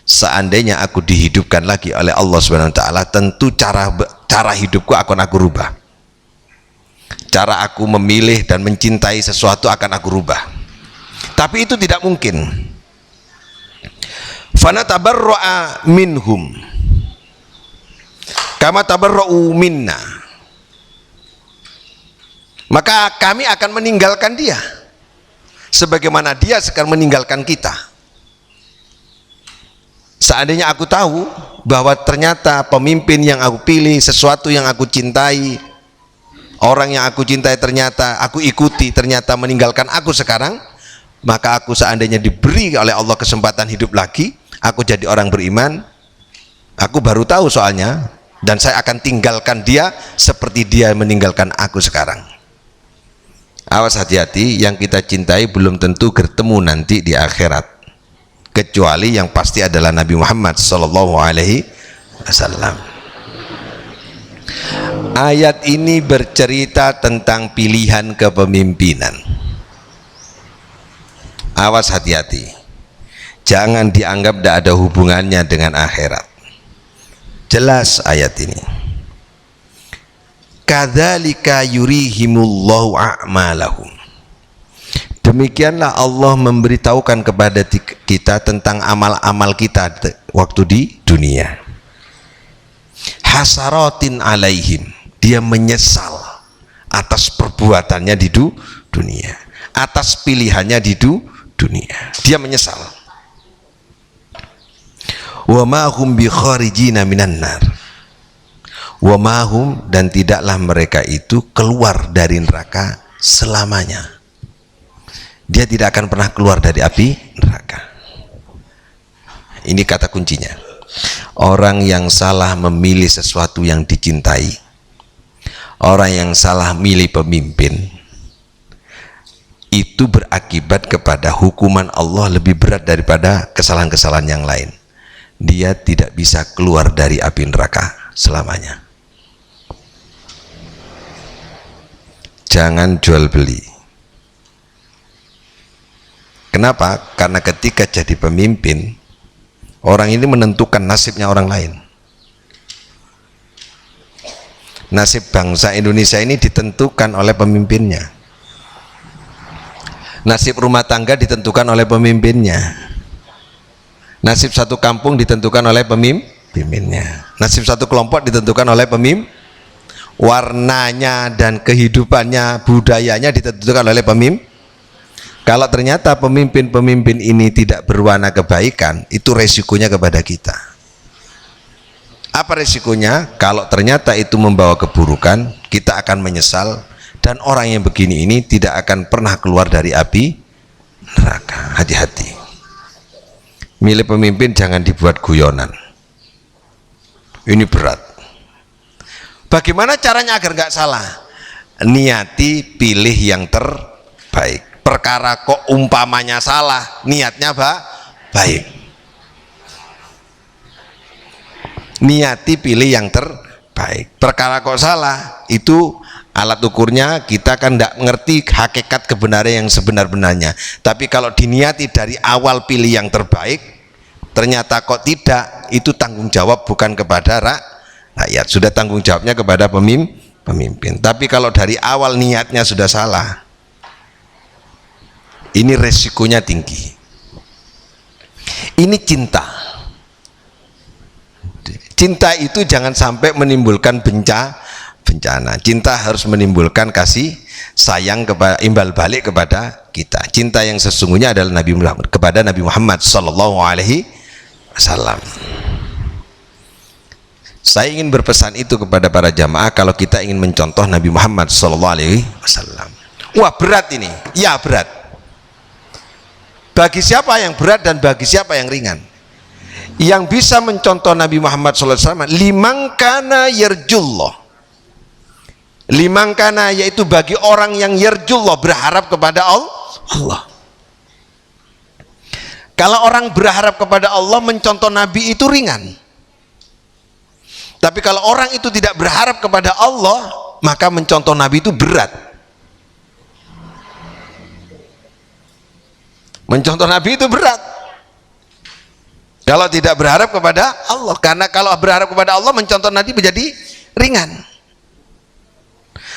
seandainya aku dihidupkan lagi oleh Allah Subhanahu wa taala, tentu cara hidupku akan aku rubah. Cara aku memilih dan mencintai sesuatu akan aku rubah. Tapi itu tidak mungkin. Fana tabarra'a minhum kama tabarra'u minna. Maka kami akan meninggalkan dia sebagaimana dia sekarang meninggalkan kita. Seandainya aku tahu bahwa ternyata pemimpin yang aku pilih, sesuatu yang aku cintai, orang yang aku cintai ternyata aku ikuti, ternyata meninggalkan aku sekarang, maka aku seandainya diberi oleh Allah kesempatan hidup lagi, aku jadi orang beriman, aku baru tahu soalnya, dan saya akan tinggalkan dia seperti dia meninggalkan aku sekarang. Awas, hati-hati, yang kita cintai belum tentu bertemu nanti di akhirat, kecuali yang pasti adalah Nabi Muhammad sallallahu alaihi wasallam. Ayat ini bercerita tentang pilihan kepemimpinan. Awas, hati-hati, jangan dianggap tidak ada hubungannya dengan akhirat. Jelas ayat ini. Kadzalika yurihimullahu a'malahum. Demikianlah Allah memberitahukan kepada kita tentang amal-amal kita waktu di dunia. Hasaratin alaihim, dia menyesal atas perbuatannya di dunia, atas pilihannya di dunia, dia menyesal. Wa ma hum bi kharijina minan nar. Wa ma hum, dan tidaklah mereka itu keluar dari neraka selamanya. Dia tidak akan pernah keluar dari api neraka. Ini kata kuncinya. Orang yang salah memilih sesuatu yang dicintai, orang yang salah milih pemimpin, itu berakibat kepada hukuman Allah lebih berat daripada kesalahan-kesalahan yang lain. Dia tidak bisa keluar dari api neraka selamanya. Jangan jual beli. Kenapa? Karena ketika jadi pemimpin, orang ini menentukan nasibnya orang lain. Nasib bangsa Indonesia ini ditentukan oleh pemimpinnya. Nasib rumah tangga ditentukan oleh pemimpinnya. Nasib satu kampung ditentukan oleh pemimpinnya. Nasib satu kelompok ditentukan oleh pemimpin. Warnanya dan kehidupannya, budayanya ditentukan oleh pemimpin. Kalau ternyata pemimpin-pemimpin ini tidak berwarna kebaikan, itu resikonya kepada kita. Apa resikonya? Kalau ternyata itu membawa keburukan, kita akan menyesal, dan orang yang begini ini tidak akan pernah keluar dari api neraka. Hati-hati. Milih pemimpin jangan dibuat guyonan. Ini berat. Bagaimana caranya agar nggak salah? Niati pilih yang terbaik. Perkara kok umpamanya salah, niatnya baik. Niati pilih yang terbaik. Perkara kok salah, itu alat ukurnya kita kan tidak mengerti hakikat kebenaran yang sebenar-benarnya. Tapi kalau diniati dari awal pilih yang terbaik, ternyata kok tidak, itu tanggung jawab bukan kepada rakyat, sudah tanggung jawabnya kepada pemimpin. Tapi kalau dari awal niatnya sudah salah, ini resikonya tinggi. Ini cinta. Cinta itu jangan sampai menimbulkan bencana. Cinta harus menimbulkan kasih sayang, imbal balik kepada kita. Cinta yang sesungguhnya adalah kepada Nabi Muhammad sallallahu alaihi wasallam. Saya ingin berpesan itu kepada para jamaah kalau kita ingin mencontoh Nabi Muhammad SAW. Wah, berat ini. Ya, berat. Bagi siapa yang berat dan bagi siapa yang ringan? Yang bisa mencontoh Nabi Muhammad SAW, liman kana yarjullah. Liman kana, yaitu bagi orang yang yarjullah, berharap kepada Allah. Kalau orang berharap kepada Allah, mencontoh Nabi itu ringan. Tapi kalau orang itu tidak berharap kepada Allah, maka mencontoh Nabi itu berat. Mencontoh Nabi itu berat. Kalau tidak berharap kepada Allah, karena kalau berharap kepada Allah, mencontoh Nabi menjadi ringan.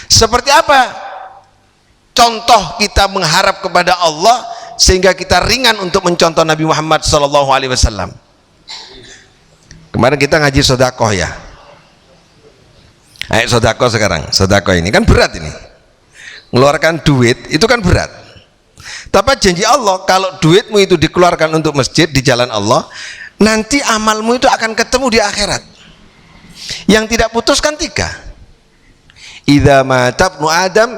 Seperti apa contoh kita mengharap kepada Allah sehingga kita ringan untuk mencontoh Nabi Muhammad SAW? Kemarin kita ngaji sodakoh ya. Ayo sodakoh sekarang. Sodakoh ini kan berat ini. Mengeluarkan duit itu kan berat. Tapi janji Allah, kalau duitmu itu dikeluarkan untuk masjid di jalan Allah, nanti amalmu itu akan ketemu di akhirat. Yang tidak putus kan 3. Idza mata ibnu Adam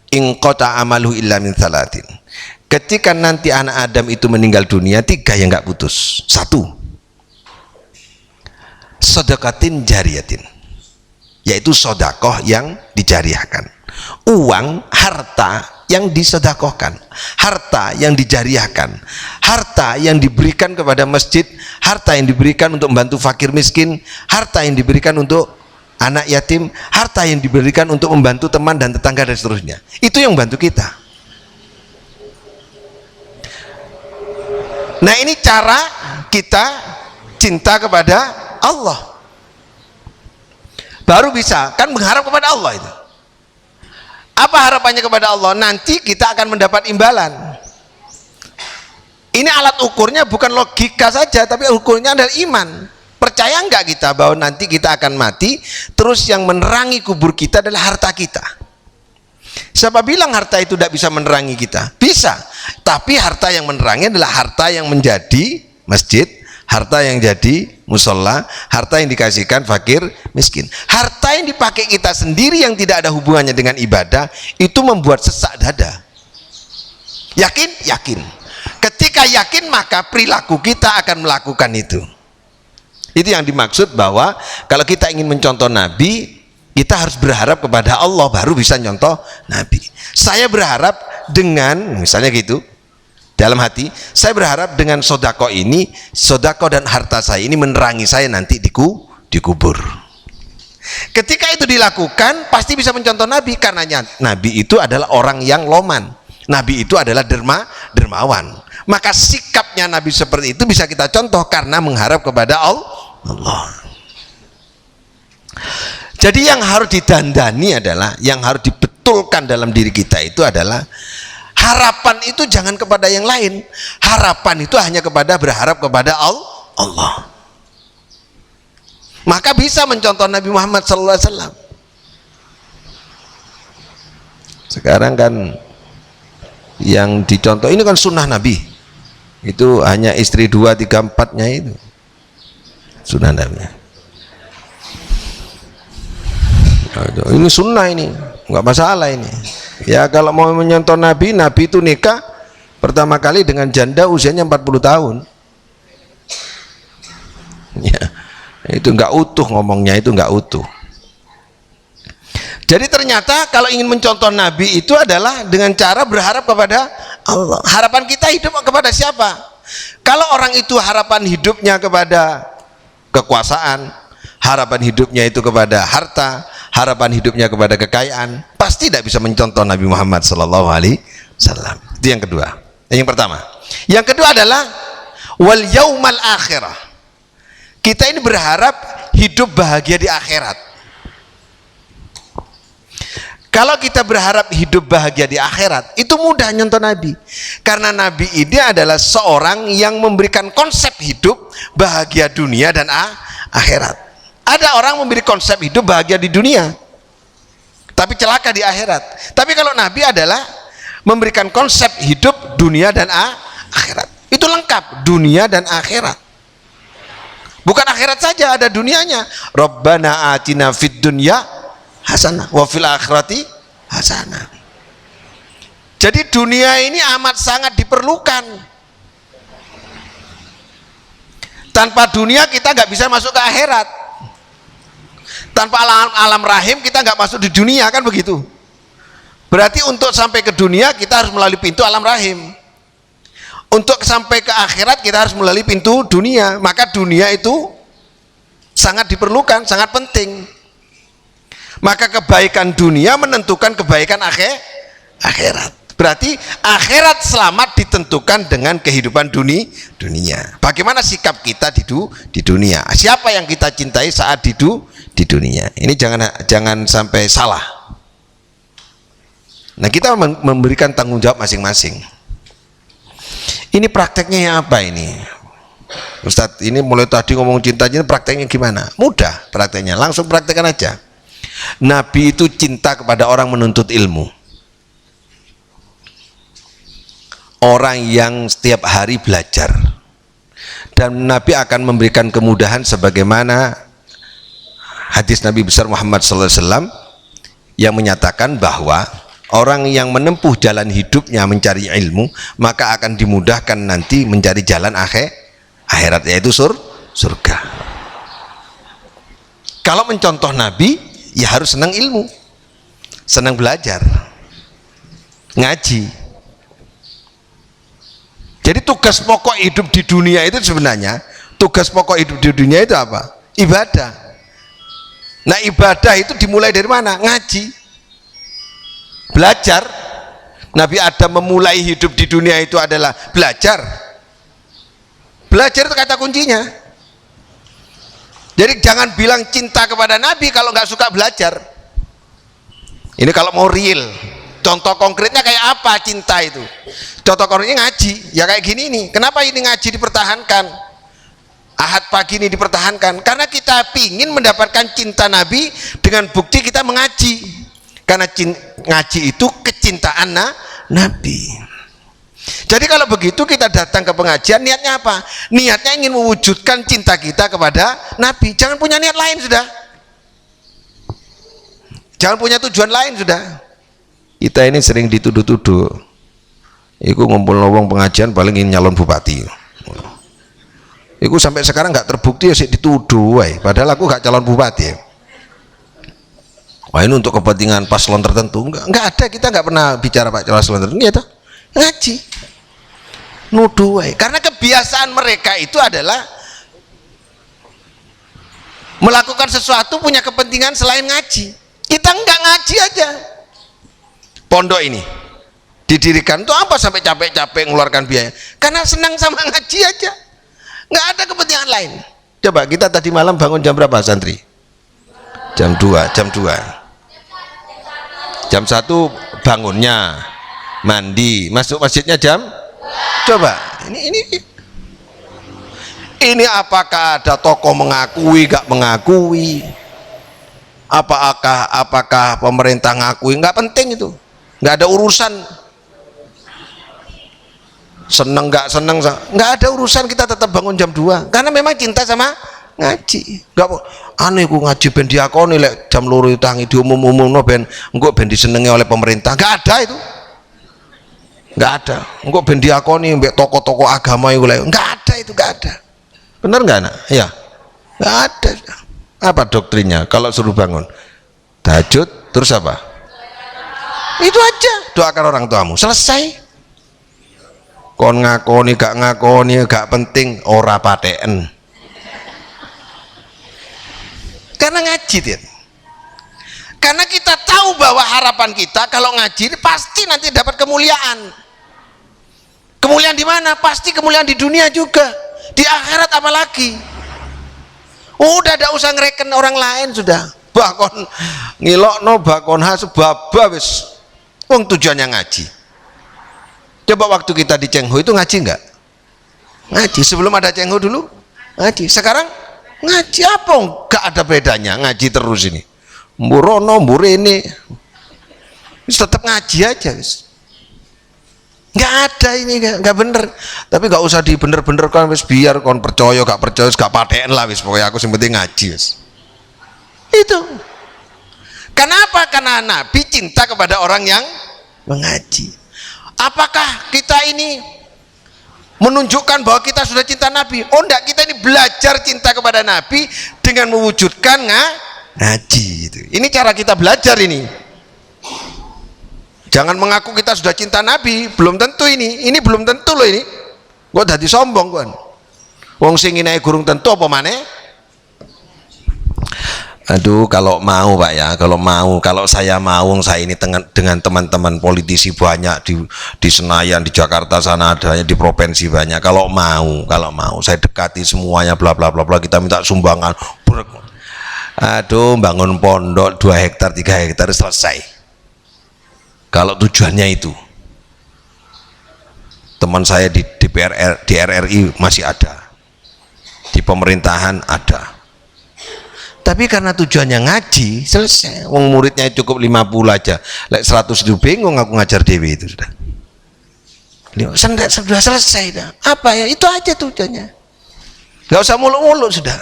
inqata amaluhu illa min salatin. Ketika nanti anak Adam itu meninggal dunia, 3 yang enggak putus. 1, sedekatin jariyatin, yaitu sodakoh yang dijariahkan. Uang, harta yang disedekahkan, harta yang dijariahkan, harta yang diberikan kepada masjid, harta yang diberikan untuk membantu fakir miskin, harta yang diberikan untuk anak yatim, harta yang diberikan untuk membantu teman dan tetangga dan seterusnya. Itu yang membantu kita. Nah, ini cara kita cinta kepada Allah. Baru bisa kan mengharap kepada Allah itu. Apa harapannya kepada Allah? Nanti kita akan mendapat imbalan. Ini alat ukurnya bukan logika saja, tapi ukurnya adalah iman. Percaya enggak kita bahwa nanti kita akan mati, terus yang menerangi kubur kita adalah harta kita? Siapa bilang harta itu tidak bisa menerangi kita? Bisa, tapi harta yang menerangi adalah harta yang menjadi masjid, harta yang jadi musola, harta yang dikasihkan fakir miskin. Harta yang dipakai kita sendiri yang tidak ada hubungannya dengan ibadah, itu membuat sesak dada. Yakin? Yakin. Ketika yakin, maka perilaku kita akan melakukan itu. Itu yang dimaksud bahwa kalau kita ingin mencontoh Nabi, kita harus berharap kepada Allah, baru bisa nyontoh Nabi. Saya berharap dengan, misalnya gitu, dalam hati, saya berharap dengan sodako ini, sodako dan harta saya ini menerangi saya nanti dikubur. Ketika itu dilakukan, pasti bisa mencontoh Nabi, karena Nabi itu adalah orang yang loman. Nabi itu adalah dermawan. Maka sikapnya Nabi seperti itu bisa kita contoh karena mengharap kepada Allah. Jadi yang harus didandani adalah, yang harus dibetulkan dalam diri kita itu adalah harapan itu jangan kepada yang lain. Harapan itu hanya berharap kepada Allah. Maka bisa mencontoh Nabi Muhammad SAW. Sekarang kan yang dicontoh ini kan sunnah Nabi. Itu hanya istri 2, 3, 4-nya itu sunnah Nabi. Ini sunnah, ini nggak masalah ini. Ya kalau mau menyontoh Nabi, Nabi itu nikah pertama kali dengan janda usianya 40 tahun. Ya, itu nggak utuh ngomongnya, itu nggak utuh. Jadi ternyata kalau ingin mencontoh Nabi itu adalah dengan cara berharap kepada Allah. Harapan kita hidup kepada siapa? Kalau orang itu harapan hidupnya kepada kekuasaan, harapan hidupnya itu kepada harta, harapan hidupnya kepada kekayaan, pasti tidak bisa mencontoh Nabi Muhammad SAW. Itu yang kedua. Yang pertama. Yang kedua adalah wal yaumal akhirah. Kita ini berharap hidup bahagia di akhirat. Kalau kita berharap hidup bahagia di akhirat, itu mudah nyontoh Nabi. Karena Nabi ini adalah seorang yang memberikan konsep hidup bahagia dunia dan akhirat. Ada orang memberi konsep hidup bahagia di dunia, tapi celaka di akhirat. Tapi kalau Nabi adalah memberikan konsep hidup dunia dan akhirat. Itu lengkap, dunia dan akhirat. Bukan akhirat saja, ada dunianya. Rabbana atina fid dunya hasanah wa fil akhirati hasanah. Jadi dunia ini amat sangat diperlukan. Tanpa dunia kita nggak bisa masuk ke akhirat. Tanpa alam rahim kita nggak masuk di dunia, kan begitu. Berarti untuk sampai ke dunia kita harus melalui pintu alam rahim. Untuk sampai ke akhirat kita harus melalui pintu dunia. Maka dunia itu sangat diperlukan, sangat penting. Maka kebaikan dunia menentukan kebaikan akhirat. Berarti akhirat selamat ditentukan dengan kehidupan dunia. Bagaimana sikap kita di dunia? Siapa yang kita cintai saat di dunia? Ini jangan sampai salah. Nah, kita memberikan tanggung jawab masing-masing. Ini prakteknya yang apa ini? Ustadz, ini mulai tadi ngomong cintanya, prakteknya gimana? Mudah prakteknya, langsung praktekkan aja. Nabi itu cinta kepada orang menuntut ilmu, orang yang setiap hari belajar, dan Nabi akan memberikan kemudahan sebagaimana hadis Nabi besar Muhammad SAW yang menyatakan bahwa orang yang menempuh jalan hidupnya mencari ilmu, maka akan dimudahkan nanti mencari jalan akhirat, yaitu surga. Kalau mencontoh Nabi, ya harus senang ilmu, senang belajar, ngaji. Jadi tugas pokok hidup di dunia itu sebenarnya, tugas pokok hidup di dunia itu apa? Ibadah. Nah, ibadah itu dimulai dari mana? Ngaji, belajar. Nabi Adam memulai hidup di dunia itu adalah belajar. Belajar itu kata kuncinya. Jadi jangan bilang cinta kepada Nabi kalau nggak suka belajar. Ini kalau mau real. Contoh konkretnya kayak apa cinta itu? Contoh konkretnya ngaji. Ya kayak gini nih. Kenapa ini ngaji dipertahankan? Ahad pagi ini dipertahankan karena kita pingin mendapatkan cinta Nabi dengan bukti kita mengaji. Karena ngaji itu kecintaan Nabi. Jadi kalau begitu kita datang ke pengajian, niatnya apa? Niatnya ingin mewujudkan cinta kita kepada Nabi. Jangan punya niat lain sudah. Jangan punya tujuan lain sudah. Kita ini sering dituduh-tuduh. Iku ngumpul wong pengajian paling ingin nyalon bupati. Iku sampai sekarang nggak terbukti ya sih dituduh. Padahal aku nggak calon bupati. Wah, ini untuk kepentingan paslon tertentu. Enggak ada, kita nggak pernah bicara Pak paslon tertentu. Gitu. Ngaji, nuduh. Karena kebiasaan mereka itu adalah melakukan sesuatu punya kepentingan selain ngaji. Kita nggak ngaji aja. Pondok ini didirikan itu apa sampai capek-capek mengeluarkan biaya? Karena senang sama ngaji aja. Nggak ada kepentingan lain. Coba kita tadi malam bangun jam berapa santri? Jam 2. Jam 1 bangunnya, mandi, masuk masjidnya jam. Coba ini apakah ada tokoh mengakui, gak mengakui? Apakah pemerintah ngakui? Nggak penting itu, nggak ada urusan. Seneng nggak seneng, nggak ada urusan. Kita tetap bangun jam 2 karena memang cinta sama ngaji. Nggak aneh ku ngaji ben diakoni lek jam 2 tangi diumum-umumno ben engko ben disenengi oleh pemerintah. Nggak ada itu, nggak ada. Engko ben diakoni mbek tokoh-tokoh agama iku lek nggak ada itu, nggak ada. Bener nggak nak? Ya nggak ada. Apa doktrinnya kalau suruh bangun tahajud terus apa? Itu aja, doakan orang tuamu, selesai. Kon ngakoni gak ngakoni gak penting, ora paten. Karena ngaji dia. Karena kita tahu bahwa harapan kita kalau ngaji pasti nanti dapat kemuliaan. Kemuliaan di mana? Pasti kemuliaan di dunia juga, di akhirat apalagi. Udah tidak usah ngereken orang lain sudah. Bakon ngilokno bakon hasbaba wis. Wong tujuannya ngaji. Coba waktu kita di Cengho itu ngaji enggak? Ngaji. Sebelum ada Cengho dulu ngaji. Sekarang ngaji apa? Enggak ada bedanya, ngaji terus ini. Mburono, mbure ini. Tetap ngaji aja. Enggak nggak ada ini, nggak bener. Tapi nggak usah dibener-bener kan, wis biar kon percaya gak percaya gak paten lah wis, pokoknya aku yang penting ngaji wis. Itu kenapa? Karena Nabi cinta kepada orang yang mengaji. Apakah kita ini menunjukkan bahwa kita sudah cinta Nabi? Oh enggak, kita ini belajar cinta kepada Nabi dengan mewujudkan ngaji itu. Ini cara kita belajar ini. Jangan mengaku kita sudah cinta Nabi, belum tentu ini belum tentu loh ini. Gua dadi sombong kan. Wong sing ngene gurung tentu apa maneh? Aduh, kalau mau Pak ya, kalau saya mau, saya ini dengan teman-teman politisi banyak di Senayan, di Jakarta sana ada, di provinsi banyak. Kalau mau saya dekati semuanya, bla bla bla bla, kita minta sumbangan. Aduh, bangun pondok 2 hektar 3 hektar selesai. Kalau tujuannya itu. Teman saya di DPR, di RRI masih ada, di pemerintahan ada. Tapi karena tujuannya ngaji, selesai. Wong muridnya cukup 50 aja, lek 100 itu bingung aku ngajar dewi itu sudah. Sudah selesai dah. Apa ya? Itu aja tujuannya. Gak usah muluk-muluk sudah.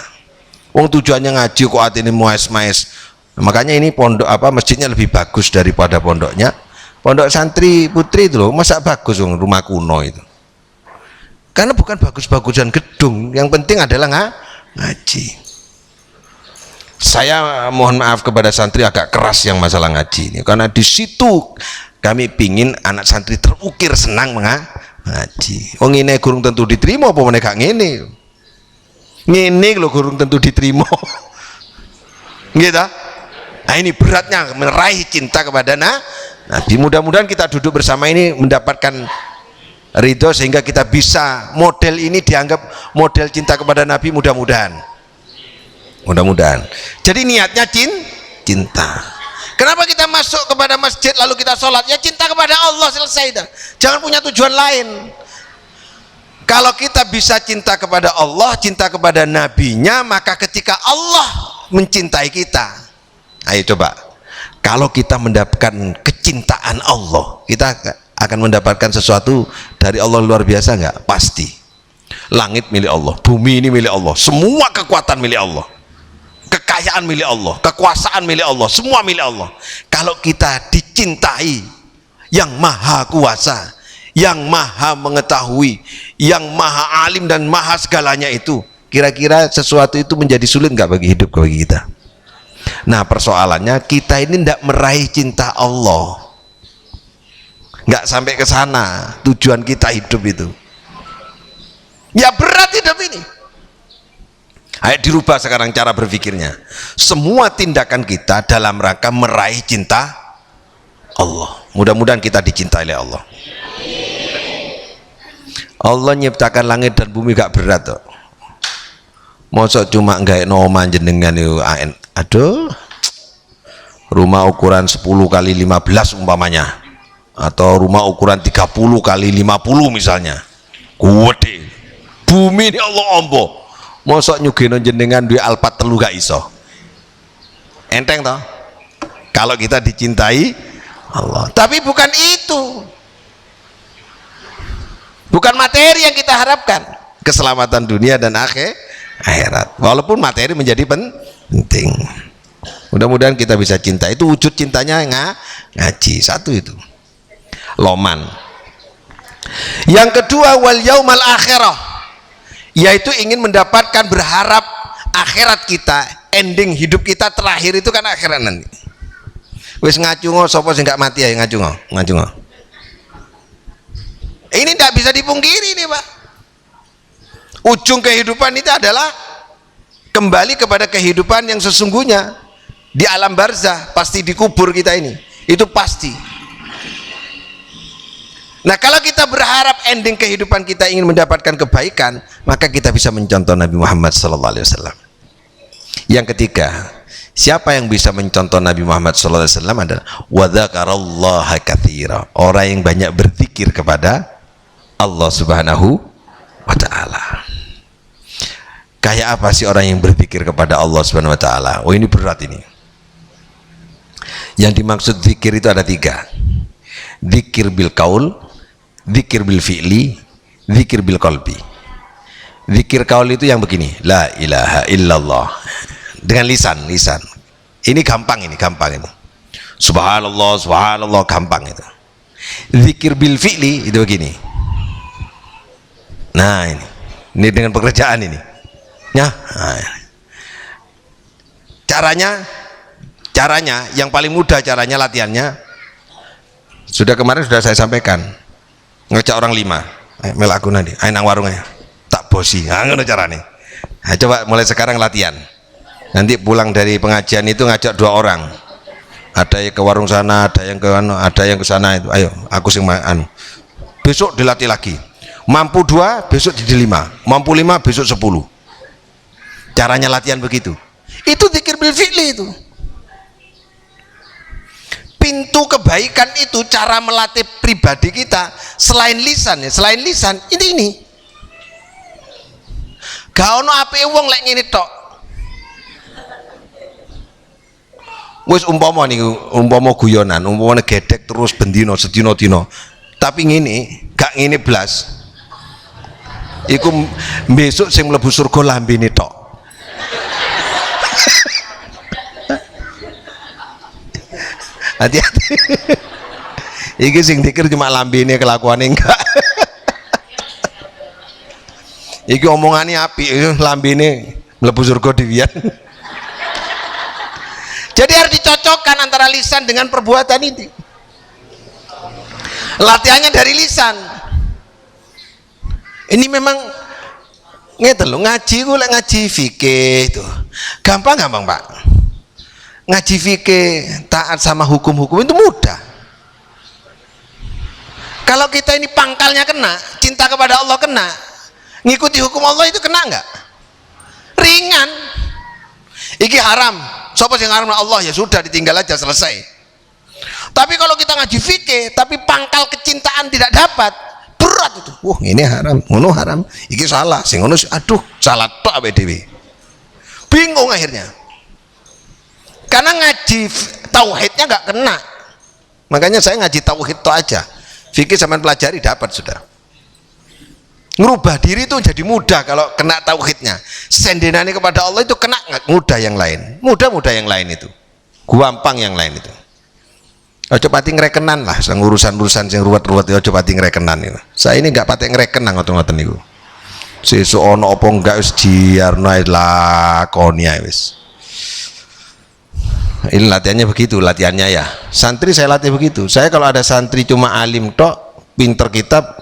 Wong tujuannya ngaji kok hati ini maes-maes. Makanya ini pondok masjidnya lebih bagus daripada pondoknya. Pondok santri putri itu loh, masa bagus wong rumah kuno itu. Karena bukan bagus-bagusan gedung, yang penting adalah ngaji. Saya mohon maaf kepada santri agak keras yang masalah ngaji ini, karena di situ kami pingin anak santri terukir senang mengaji. Oh ini gurung tentu diterima apa mereka ngene lho, gurung tentu diterima gitu. Nah ini beratnya meraih cinta kepada Nabi. Mudah-mudahan kita duduk bersama ini mendapatkan ridho sehingga kita bisa model ini dianggap model cinta kepada Nabi. Mudah-mudahan. Jadi niatnya cinta. Kenapa kita masuk kepada masjid lalu kita sholat? Ya cinta kepada Allah, selesai dah. Jangan punya tujuan lain. Kalau kita bisa cinta kepada Allah, cinta kepada nabinya, maka ketika Allah mencintai kita, ayo coba, kalau kita mendapatkan kecintaan Allah, kita akan mendapatkan sesuatu dari Allah luar biasa nggak? Pasti. Langit milik Allah, bumi ini milik Allah, semua kekuatan milik Allah, kekayaan milik Allah, kekuasaan milik Allah, semua milik Allah. Kalau kita dicintai yang maha kuasa, yang maha mengetahui, yang maha alim dan maha segalanya itu, kira-kira sesuatu itu menjadi sulit nggak bagi hidup bagi kita? Nah persoalannya kita ini tidak meraih cinta Allah, nggak sampai ke sana tujuan kita hidup itu. Ya berat hidup ini. Ayo dirubah sekarang cara berpikirnya. Semua tindakan kita dalam rangka meraih cinta Allah. Mudah-mudahan kita dicintai oleh Allah. Allah nyiptakan langit dan bumi gak berat tuh. Mosok cuma nggak noman jenengan itu. Aduh, rumah ukuran 10 kali 15 umpamanya, atau rumah ukuran 30 kali 50 misalnya, gede. Bumi ini Allah ombo. Mosok nyugeno jenengan duwe Alphard 3 gak iso. Enteng toh? Kalau kita dicintai Allah. Tapi bukan itu. Bukan materi yang kita harapkan. Keselamatan dunia dan akhirat. Walaupun materi menjadi penting. Mudah-mudahan kita bisa cinta. Itu wujud cintanya ngaji. Satu itu. Loman. Yang kedua wal yaumal akhirah, yaitu ingin mendapatkan, berharap akhirat kita, ending hidup kita terakhir itu kan akhirat nanti. Wis ngacungo sapa sing gak mati ya ngacungo. Ini tidak bisa dipungkiri nih Pak. Ujung kehidupan itu adalah kembali kepada kehidupan yang sesungguhnya di alam barzah, pasti dikubur kita ini. Itu pasti. Nah kalau kita berharap ending kehidupan kita ingin mendapatkan kebaikan, maka kita bisa mencontoh Nabi Muhammad SAW. Yang ketiga, siapa yang bisa mencontoh Nabi Muhammad SAW adalah wa dzakarallaha katsira, orang yang banyak berzikir kepada Allah Subhanahu wa Ta'ala. Kayak apa sih orang yang berzikir kepada Allah Subhanahu wa Ta'ala? Oh ini berat ini. Yang dimaksud zikir itu ada 3. Zikir bil qaul, Zikir bil fi'li, zikir bil qalbi. Zikir qaul itu yang begini, la ilaha illallah, dengan lisan. Ini gampang ini. Subhanallah, subhanallah, gampang itu. Zikir bil fi'li itu begini. Nah, ini dengan pekerjaan ini. Ya. Nah, caranya yang paling mudah, caranya latihannya kemarin sudah saya sampaikan. Ngajak orang 5, mel aku nanti, ayo nang warungnya, tak bosi, ngono carane. Nah, coba mulai sekarang latihan. Nanti pulang dari pengajian itu ngajak 2 orang. Ada yang ke warung sana, ada yang ke sana itu. Ayo, aku sing anu. Besok dilatih lagi. Mampu 2, besok jadi 5. Mampu 5, besok 10. Caranya latihan begitu. Itu zikir bil fi'li itu. Pintu kebaikan itu cara melatih pribadi kita selain lisan ini. Gak ono apike wong lek ngene tok. Wis umpama guyonan, umpama gedek terus bendino sedina-dina. Tapi ngene, gak ngene blas. Iku besok sing mlebu surga lambene tok. Hati-hati. Iki sing dikir cuma lambene kelakuane enggak. Iki omongane apik, lambene mlebu surga dhewean. Jadi harus dicocokkan antara lisan dengan perbuatan ini. Latihannya dari lisan. Ini memang ngeten lho, ngaji ku lek ngaji fikih itu. Gampang, Pak. Ngaji fikih, taat sama hukum-hukum itu mudah. Kalau kita ini pangkalnya kena, cinta kepada Allah kena, ngikuti hukum Allah itu kena enggak? Ringan. Iki haram, sapa sing haram Allah, ya sudah ditinggal aja, selesai. Tapi kalau kita ngaji fikih tapi pangkal kecintaan tidak dapat, berat itu. Wah, ini haram, ngono haram, iki salah, sing ngono aduh, salah tok ape dhewe. Bingung akhirnya. Karena ngaji tauhidnya nggak kena. Makanya saya ngaji tauhid tok aja. Fikih sampean pelajari dapat sudah. Ngerubah diri itu jadi mudah kalau kena tauhidnya. Sendenane kepada Allah itu kena mudah yang lain. Mudah yang lain itu. Gampang yang lain itu. Ojo pati ngrekenan lah, sang urusan-urusan sing ruwet-ruwet ojo pati ngrekenan itu. Saya ini enggak pati ngreken nang ngoten-ngoten niku. Sesuk ana apa enggak wis diarno ae lakoni ae wis. Ini latihannya begitu, latihannya ya. Santri saya latih begitu. Saya kalau ada santri cuma alim tok, pinter kitab,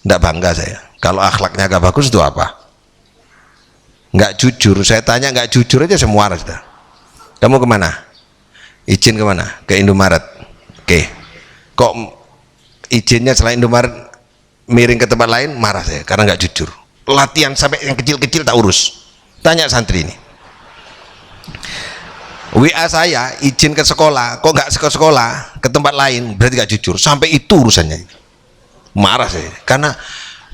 enggak bangga saya. Kalau akhlaknya agak bagus itu apa? Enggak jujur. Saya tanya enggak jujur aja semua sudah. Kamu kemana? Izin kemana? Ke Indomaret. Oke. Kok izinnya selain Indomaret miring ke tempat lain? Marah saya karena enggak jujur. Latihan sampai yang kecil-kecil tak urus. Tanya santri ini. WA saya izin ke sekolah, kok nggak ke sekolah, ke tempat lain, berarti nggak jujur. Sampai itu urusannya. Marah saya, karena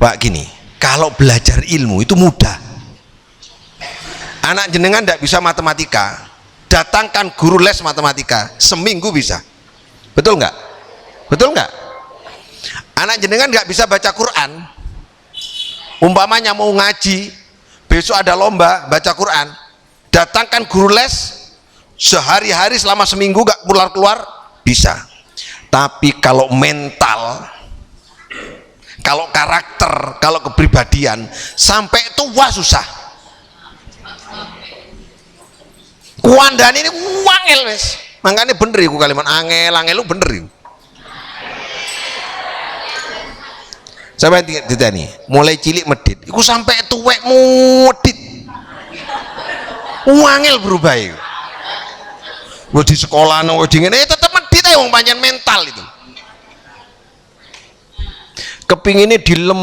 Pak gini, kalau belajar ilmu itu mudah. Anak jenengan nggak bisa matematika, datangkan guru les matematika, seminggu bisa. Betul nggak? Betul nggak? Anak jenengan nggak bisa baca Quran, umpamanya mau ngaji, besok ada lomba baca Quran, datangkan guru les. Sehari-hari selama seminggu gak keluar-keluar bisa. Tapi kalau mental, kalau karakter, kalau kepribadian sampai tua susah. Kuandan ini wangel wes. Makanya bener iku kalimat angel lu bener iku. Sampai ditani, mulai cilik medit, iku sampai tuwek medit. Wangel berubah iku. Wah di sekolah nang ngene tetep medit ae wong pancen mental itu. Kepingine dilem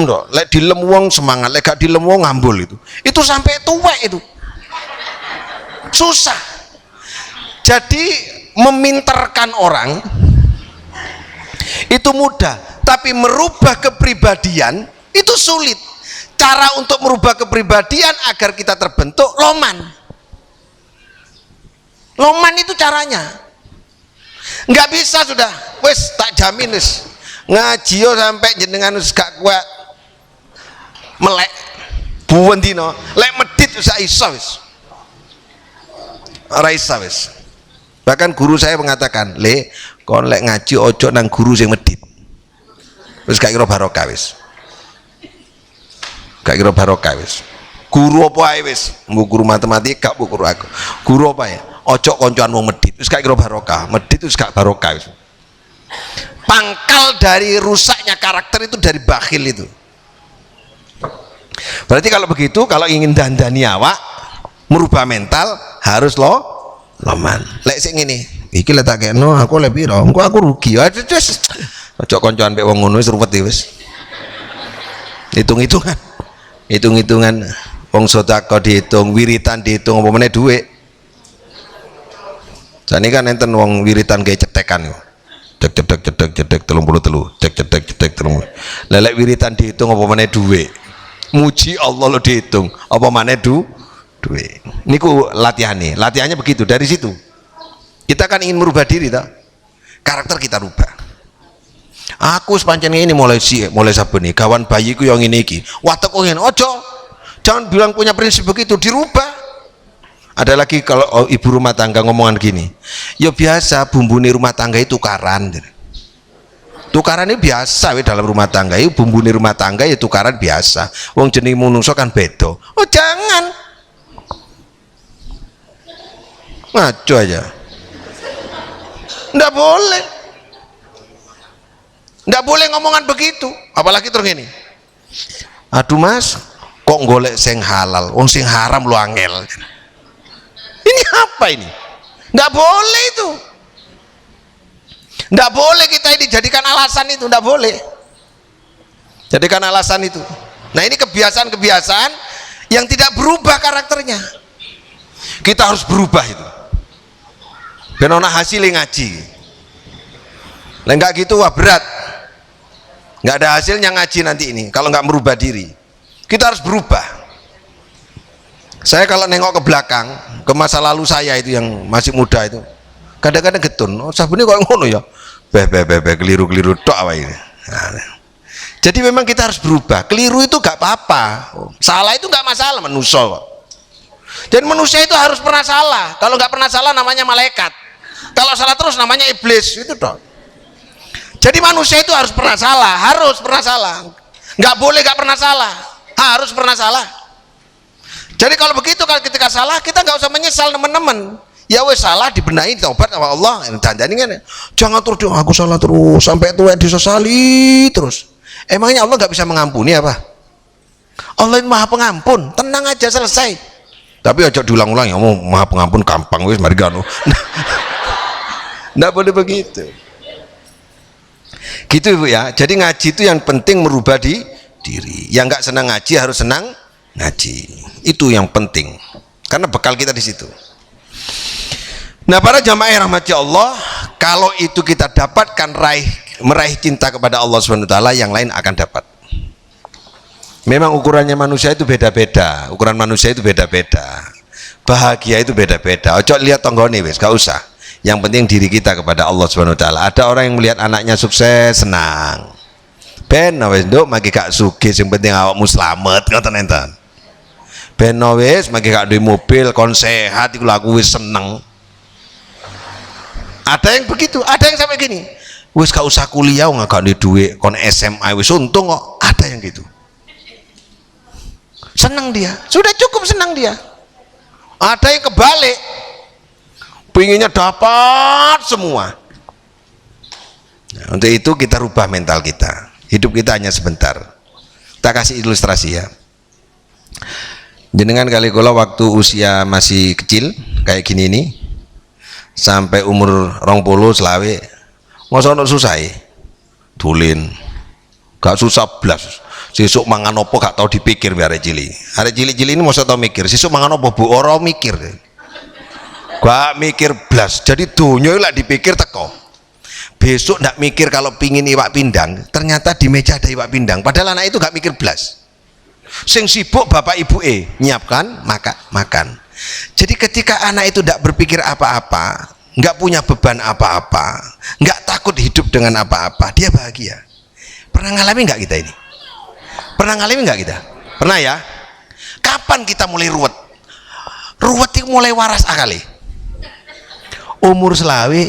tok, lek dilem wong semangat, lek gak dilem wong ngambul itu. Itu sampai tuwek itu. Susah. Jadi meminterkan orang itu mudah, tapi merubah kepribadian itu sulit. Cara untuk merubah kepribadian agar kita terbentuk loman. Loman itu caranya. Nggak bisa sudah. Wes tak jamin wes. Ngaji yo sampai jenengan wis gak kuat melek buwen dino lek medit wis iso wis ora iso wis. Bahkan guru saya mengatakan, "Le, kon lek ngaji ojo nang guru sing medit." Wis gak kira barokah wis. Gak kira barokah wis. Guru apa ae wis, mbok guru matematika, mbok guru aku. Guru apa ya? Ojo koncoan wong medit. Wis gak kira barokah. Medit wis gak barokah wis. Pangkal dari rusaknya karakter itu dari bakhil itu. Berarti kalau begitu, kalau ingin dandani awak, merubah mental harus loman. Lek sing ngene, iki lek tak keno aku le piro? Engko aku rugi. Wis. Ojo koncoan mek wong ngono wis ruwet wis. Hitung-hitungan. Hitung-hitungan wong sedekah dihitung, wiritan dihitung apa meneh dhuwit. Jane kan enten wong wiritan gawe cetekan yo. Cedek 33, cedek 30. Lelek wiritan dihitung apa meneh dhuwit. Muji Allah lo dihitung apa maneh duit. Niku latihannya begitu. Dari situ kita kan ingin merubah diri toh, karakter kita rubah. Aku sepanjang ini mulai saben nih kawan bayiku yang ini iki watek ngene ojo, jangan bilang punya prinsip begitu, dirubah. Ada lagi kalau ibu rumah tangga ngomongan gini, ya biasa bumbuni rumah tangga itu tukaran. Tukaran ini biasa dalam rumah tangga, itu bumbuni rumah tangga ya tukaran biasa. Wong jeneng manungsa kan beda. Oh jangan, ngaco aja, ndak boleh ngomongan begitu. Apalagi terus ini, aduh mas, kok golek sing halal, wong sing haram lu angel. Ini apa ini? Nggak boleh itu. Nggak boleh kita ini jadikan alasan itu, nggak boleh. Jadikan alasan itu. Nah ini kebiasaan-kebiasaan yang tidak berubah karakternya. Kita harus berubah itu. Benona hasilnya ngaji. Lah nggak gitu wah berat. Nggak ada hasilnya ngaji nanti ini kalau nggak merubah diri. Kita harus berubah. Saya kalau nengok ke belakang, ke masa lalu saya itu yang masih muda itu, kadang-kadang getun, oh sabune kok ngono ya, keliru tok apa ini. Nah, jadi memang kita harus berubah. Keliru itu gak apa-apa, salah itu gak masalah, manusia kok. Dan manusia itu harus pernah salah. Kalau nggak pernah salah namanya malaikat. Kalau salah terus namanya iblis itu dong. Jadi manusia itu harus pernah salah, nggak boleh nggak pernah salah, harus pernah salah. Jadi kalau begitu, kalau ketika salah kita nggak usah menyesal teman-teman. Ya wes salah dibenahi, taubat sama Allah. Dandani kan, jangan terus aku salah terus sampai tua disesali terus. Emangnya Allah nggak bisa mengampuni apa? Allah ini maha pengampun, tenang aja selesai. Tapi aja diulang-ulang ya, mau maha pengampun gampang wes mari gano. Nggak boleh begitu. Gitu ibu ya. Jadi ngaji itu yang penting merubah diri. Yang nggak senang ngaji harus senang ngaji. Itu yang penting. Karena bekal kita di situ. Nah para jamaah rahmati Allah, kalau itu kita dapatkan meraih cinta kepada Allah Subhanahu wa taala, yang lain akan dapat. Memang ukurannya manusia itu beda-beda. Ukuran manusia itu beda-beda. Bahagia itu beda-beda. Ojo lihat tonggone wis, gak usah. Yang penting diri kita kepada Allah Subhanahu wa taala. Ada orang yang melihat anaknya sukses, senang. Ben wis nduk magi gak sugih, sing penting awakmu slamet, ngoten enten. Ben wis magi gak duwe mobil, kon sehat iku aku wis seneng. Ada yang begitu, ada yang sampai gini. Wis gak usah kuliah nggak gak duwe duit, kon SMA wis untung kok. Ada yang gitu. Senang dia, sudah cukup senang dia. Ada yang kebalik, pengennya dapat semua. Nah, untuk itu kita rubah mental kita. Hidup kita hanya sebentar. Kita kasih ilustrasi ya. Jenengan kali kula waktu usia masih kecil kayak gini nih, sampai umur 20 selawe, masa ono susah ya? Dulin, gak susah blas. Sesuk mangan opo gak tau dipikir biar cilik. Arek cilik-cilik ini masa tau mikir. Sesuk mangan opo bu ora mikir. Gak mikir blas. Jadi dunia lah dipikir teko. Besok ndak mikir kalau pingin iwak pindang, ternyata di meja ada iwak pindang. Padahal anak itu gak mikir blas. Sing sibuk bapak ibu nyiapkan makan. Jadi ketika anak itu ndak berpikir apa-apa, nggak punya beban apa-apa, nggak takut hidup dengan apa-apa, dia bahagia. Pernah ngalami nggak kita ini? Pernah ngalami nggak kita? Pernah ya? Kapan kita mulai ruwet? Ruwet itu mulai waras akali. Umur selawe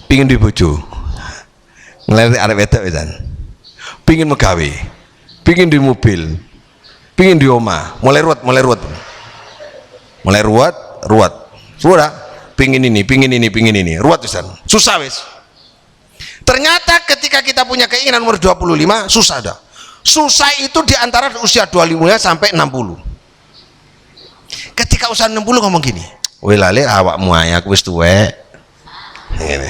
pingin di bojo, ngelirik arek wedok pisan. Pingin megawe, pingin di mobil, pingin di omah, mulai ruwet. Sudah, pingin ini, ruwet pisan. Susah wis. Ternyata ketika kita punya keinginan umur 25, susah dah. Susah itu di antara usia 25 sampai 60. Ketika usia 60 ngomong gini, "Weh lale awakmu ae aku wis tuwek." Ngene.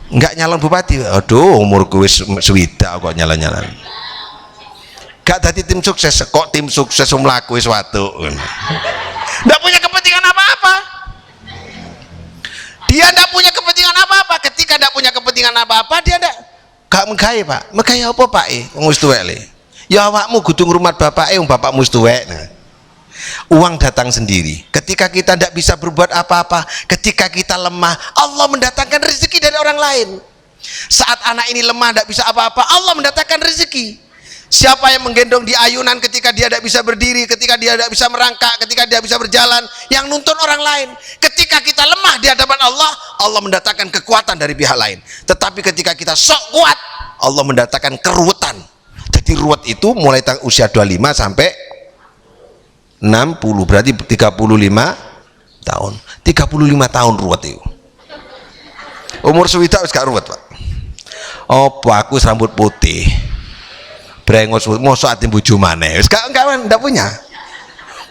Enggak nyalon bupati. Aduh, umurku wis swidak kok nyalon-nyalon. Gak dadi tim sukses, kok tim sukses mlaku wis watuk. Enggak punya kepentingan apa-apa. Dia enggak punya kepentingan apa-apa. Ketika enggak punya kepentingan apa-apa, dia enggak gak megawe, Pak. Megawe apa, Pak? Wong wis tuwek le. Ya awakmu kudu ngrumat bapake, wong bapakmu wis tuwek. Nah. Uang datang sendiri. Ketika kita tidak bisa berbuat apa-apa, ketika kita lemah, Allah mendatangkan rezeki dari orang lain. Saat anak ini lemah tidak bisa apa-apa, Allah mendatangkan rezeki. Siapa yang menggendong di ayunan ketika dia tidak bisa berdiri, ketika dia tidak bisa merangkak, ketika dia bisa berjalan, yang nuntun orang lain. Ketika kita lemah di hadapan Allah, Allah mendatangkan kekuatan dari pihak lain. Tetapi ketika kita sok kuat, Allah mendatangkan keruwetan. Jadi ruwet itu mulai usia 25 sampai 60, berarti 35 tahun. 35 tahun ruwet itu. Umur swidak wis gak ruwet, Pak. Apa aku rambut putih. Brengos mosok ati bojo maneh. Wis gak ndak punya.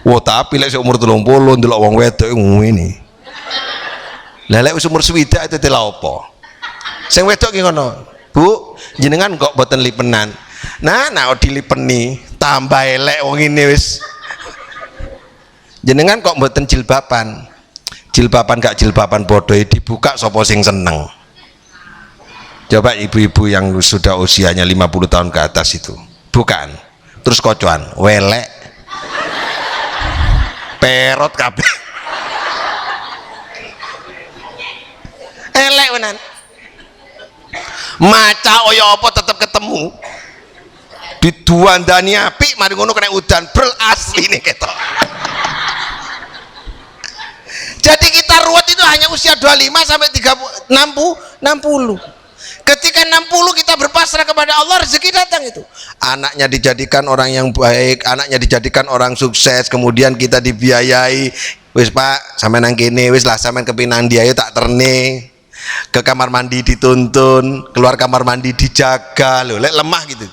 Wah, tapi lek umur 30 ndelok wong wedok ngene. Lah lek wis umur swidak itu tela apa? Sing wedok ki ngono. Bu, jenengan kok boten lipenan. Nah, dilipeni tambah elek wong ini wis. Jenengan kok mboten jilbaban gak jilbaban bodoh dibuka sapa sing seneng. Coba ibu-ibu yang sudah usianya 50 tahun ke atas itu bukan, terus kocoan welek perot kabeh elek menan maca oyo apa tetep ketemu diduandani apik mari ngono kena udan brel asli nih ketok. Jadi kita ruwet itu hanya usia 25 sampai 60. Ketika 60 kita berpasrah kepada Allah, rezeki datang itu. Anaknya dijadikan orang yang baik, anaknya dijadikan orang sukses, kemudian kita dibiayai. Wis Pak, sampean nang kene wis lah sampean kepinang dia tak terne. Ke kamar mandi dituntun, keluar kamar mandi dijaga, lho lek lemah gitu.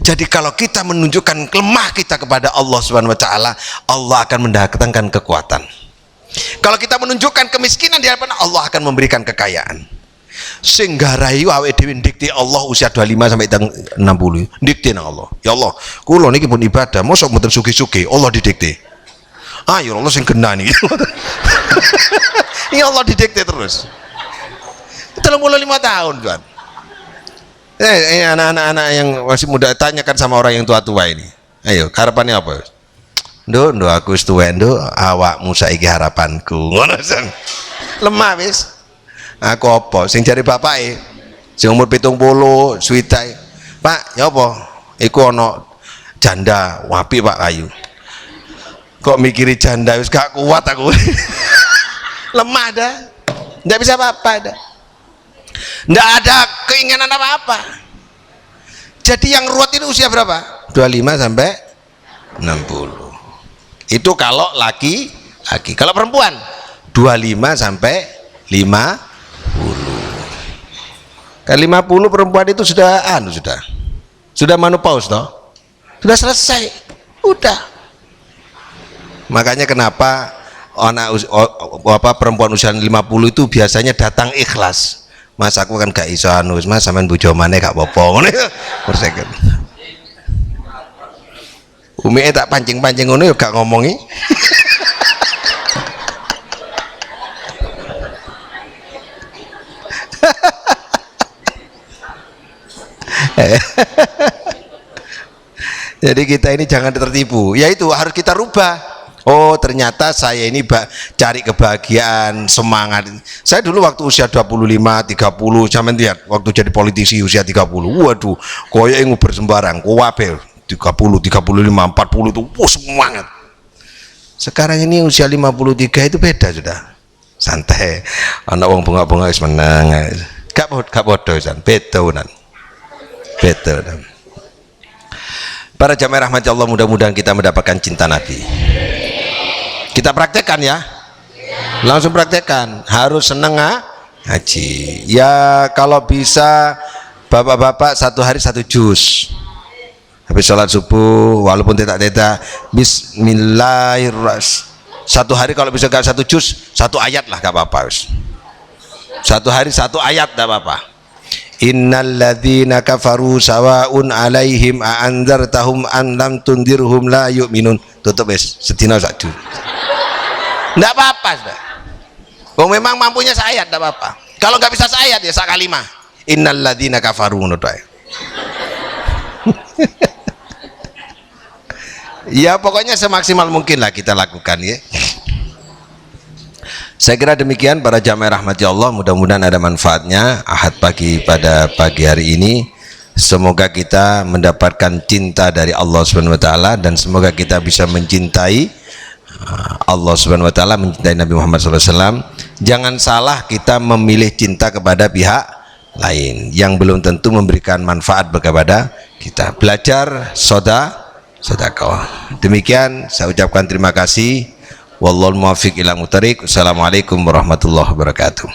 Jadi kalau kita menunjukkan lemah kita kepada Allah Subhanahu wa taala, Allah akan mendatangkan kekuatan. Kalau kita menunjukkan kemiskinan di hadapan Allah akan memberikan kekayaan. Sing garai awake dhewe ndikte Allah usia 25 sampai 60. Ndikte nang Allah. Ya Allah, kula niki pun ibadah, mosok mboten sugih-sugih, Allah didikte. Ah ya Allah sing kena niki. Ya Allah didikte terus. 35 tahun, Tuan. Anak-anak yang masih muda tanyakan sama orang yang tua-tua ini. Ayo, harapannya apa? Nduk aku wis tuwek nduk, awakmu saiki harapanku. Ngono sen. Lemah wis. Aku apa? Sing jare bapake sing umur 70, swidak. Pak, ya apa? Iku ana janda, wapi Pak Ayu. Kok mikiri janda wis gak kuat aku. Lemah dah. Ndak bisa apa-apa dah. Ndak ada keinginan apa-apa. Jadi yang ruwet itu usia berapa? 25 sampai 60. Itu kalau laki. Kalau perempuan 25 sampai 50. Kan 50 perempuan itu sudah sudah menopause toh. Sudah selesai. Udah. Makanya kenapa perempuan usia 50 itu biasanya datang ikhlas. Mas aku kan gak iso anu, Mas sampean bojo maneh gak apa-apa ngono. Perseken. Umi tak pancing-pancing ngono ya gak ngomongi. Jadi kita ini jangan tertipu. Ya itu harus kita rubah. Oh ternyata saya ini cari kebahagiaan, semangat. Saya dulu waktu usia 25, 30, sampean lihat waktu jadi politisi usia 30, waduh koyo nguber sembarang, kuwabe 30, 35, 40 itu semangat. Sekarang ini usia 53 itu beda sudah, santai, anak wong bengak-bengak wis menang, gak bodoh san, beda. Para jamaah rahmat Allah, mudah-mudahan kita mendapatkan cinta Nabi. Kita praktekkan ya, langsung praktekkan, harus seneng ngaji ya. Kalau bisa bapak-bapak satu hari 1 juz, habis sholat subuh walaupun tidak bismillahirrahmanirrahim, satu hari kalau bisa gak 1 juz, 1 ayat lah gak apa-apa, satu hari 1 ayat gak apa-apa. Innalladzina kafaru sawaun alaihim a'anzartahum an lam tundirhum la yu'minun. Tutup wis, sedina 1 juz. Nggak apa-apa sudah. Oh, memang mampunya seayat nggak apa-apa. Kalau nggak bisa seayat ya sakalimah. Innalladzina kafaru menurut saya. Ya pokoknya semaksimal mungkin lah kita lakukan ya. Saya kira demikian para jamaah rahmati Allah, mudah-mudahan ada manfaatnya Ahad pagi pada pagi hari ini. Semoga kita mendapatkan cinta dari Allah Subhanahu wa taala dan semoga kita bisa mencintai Allah Subhanahu wa taala, mencintai Nabi Muhammad SAW. Jangan salah kita memilih cinta kepada pihak lain yang belum tentu memberikan manfaat kepada kita. Belajar sedekah. Demikian saya ucapkan terima kasih. Wallahul muwaffiq ila muthariq. Assalamualaikum warahmatullahi wabarakatuh.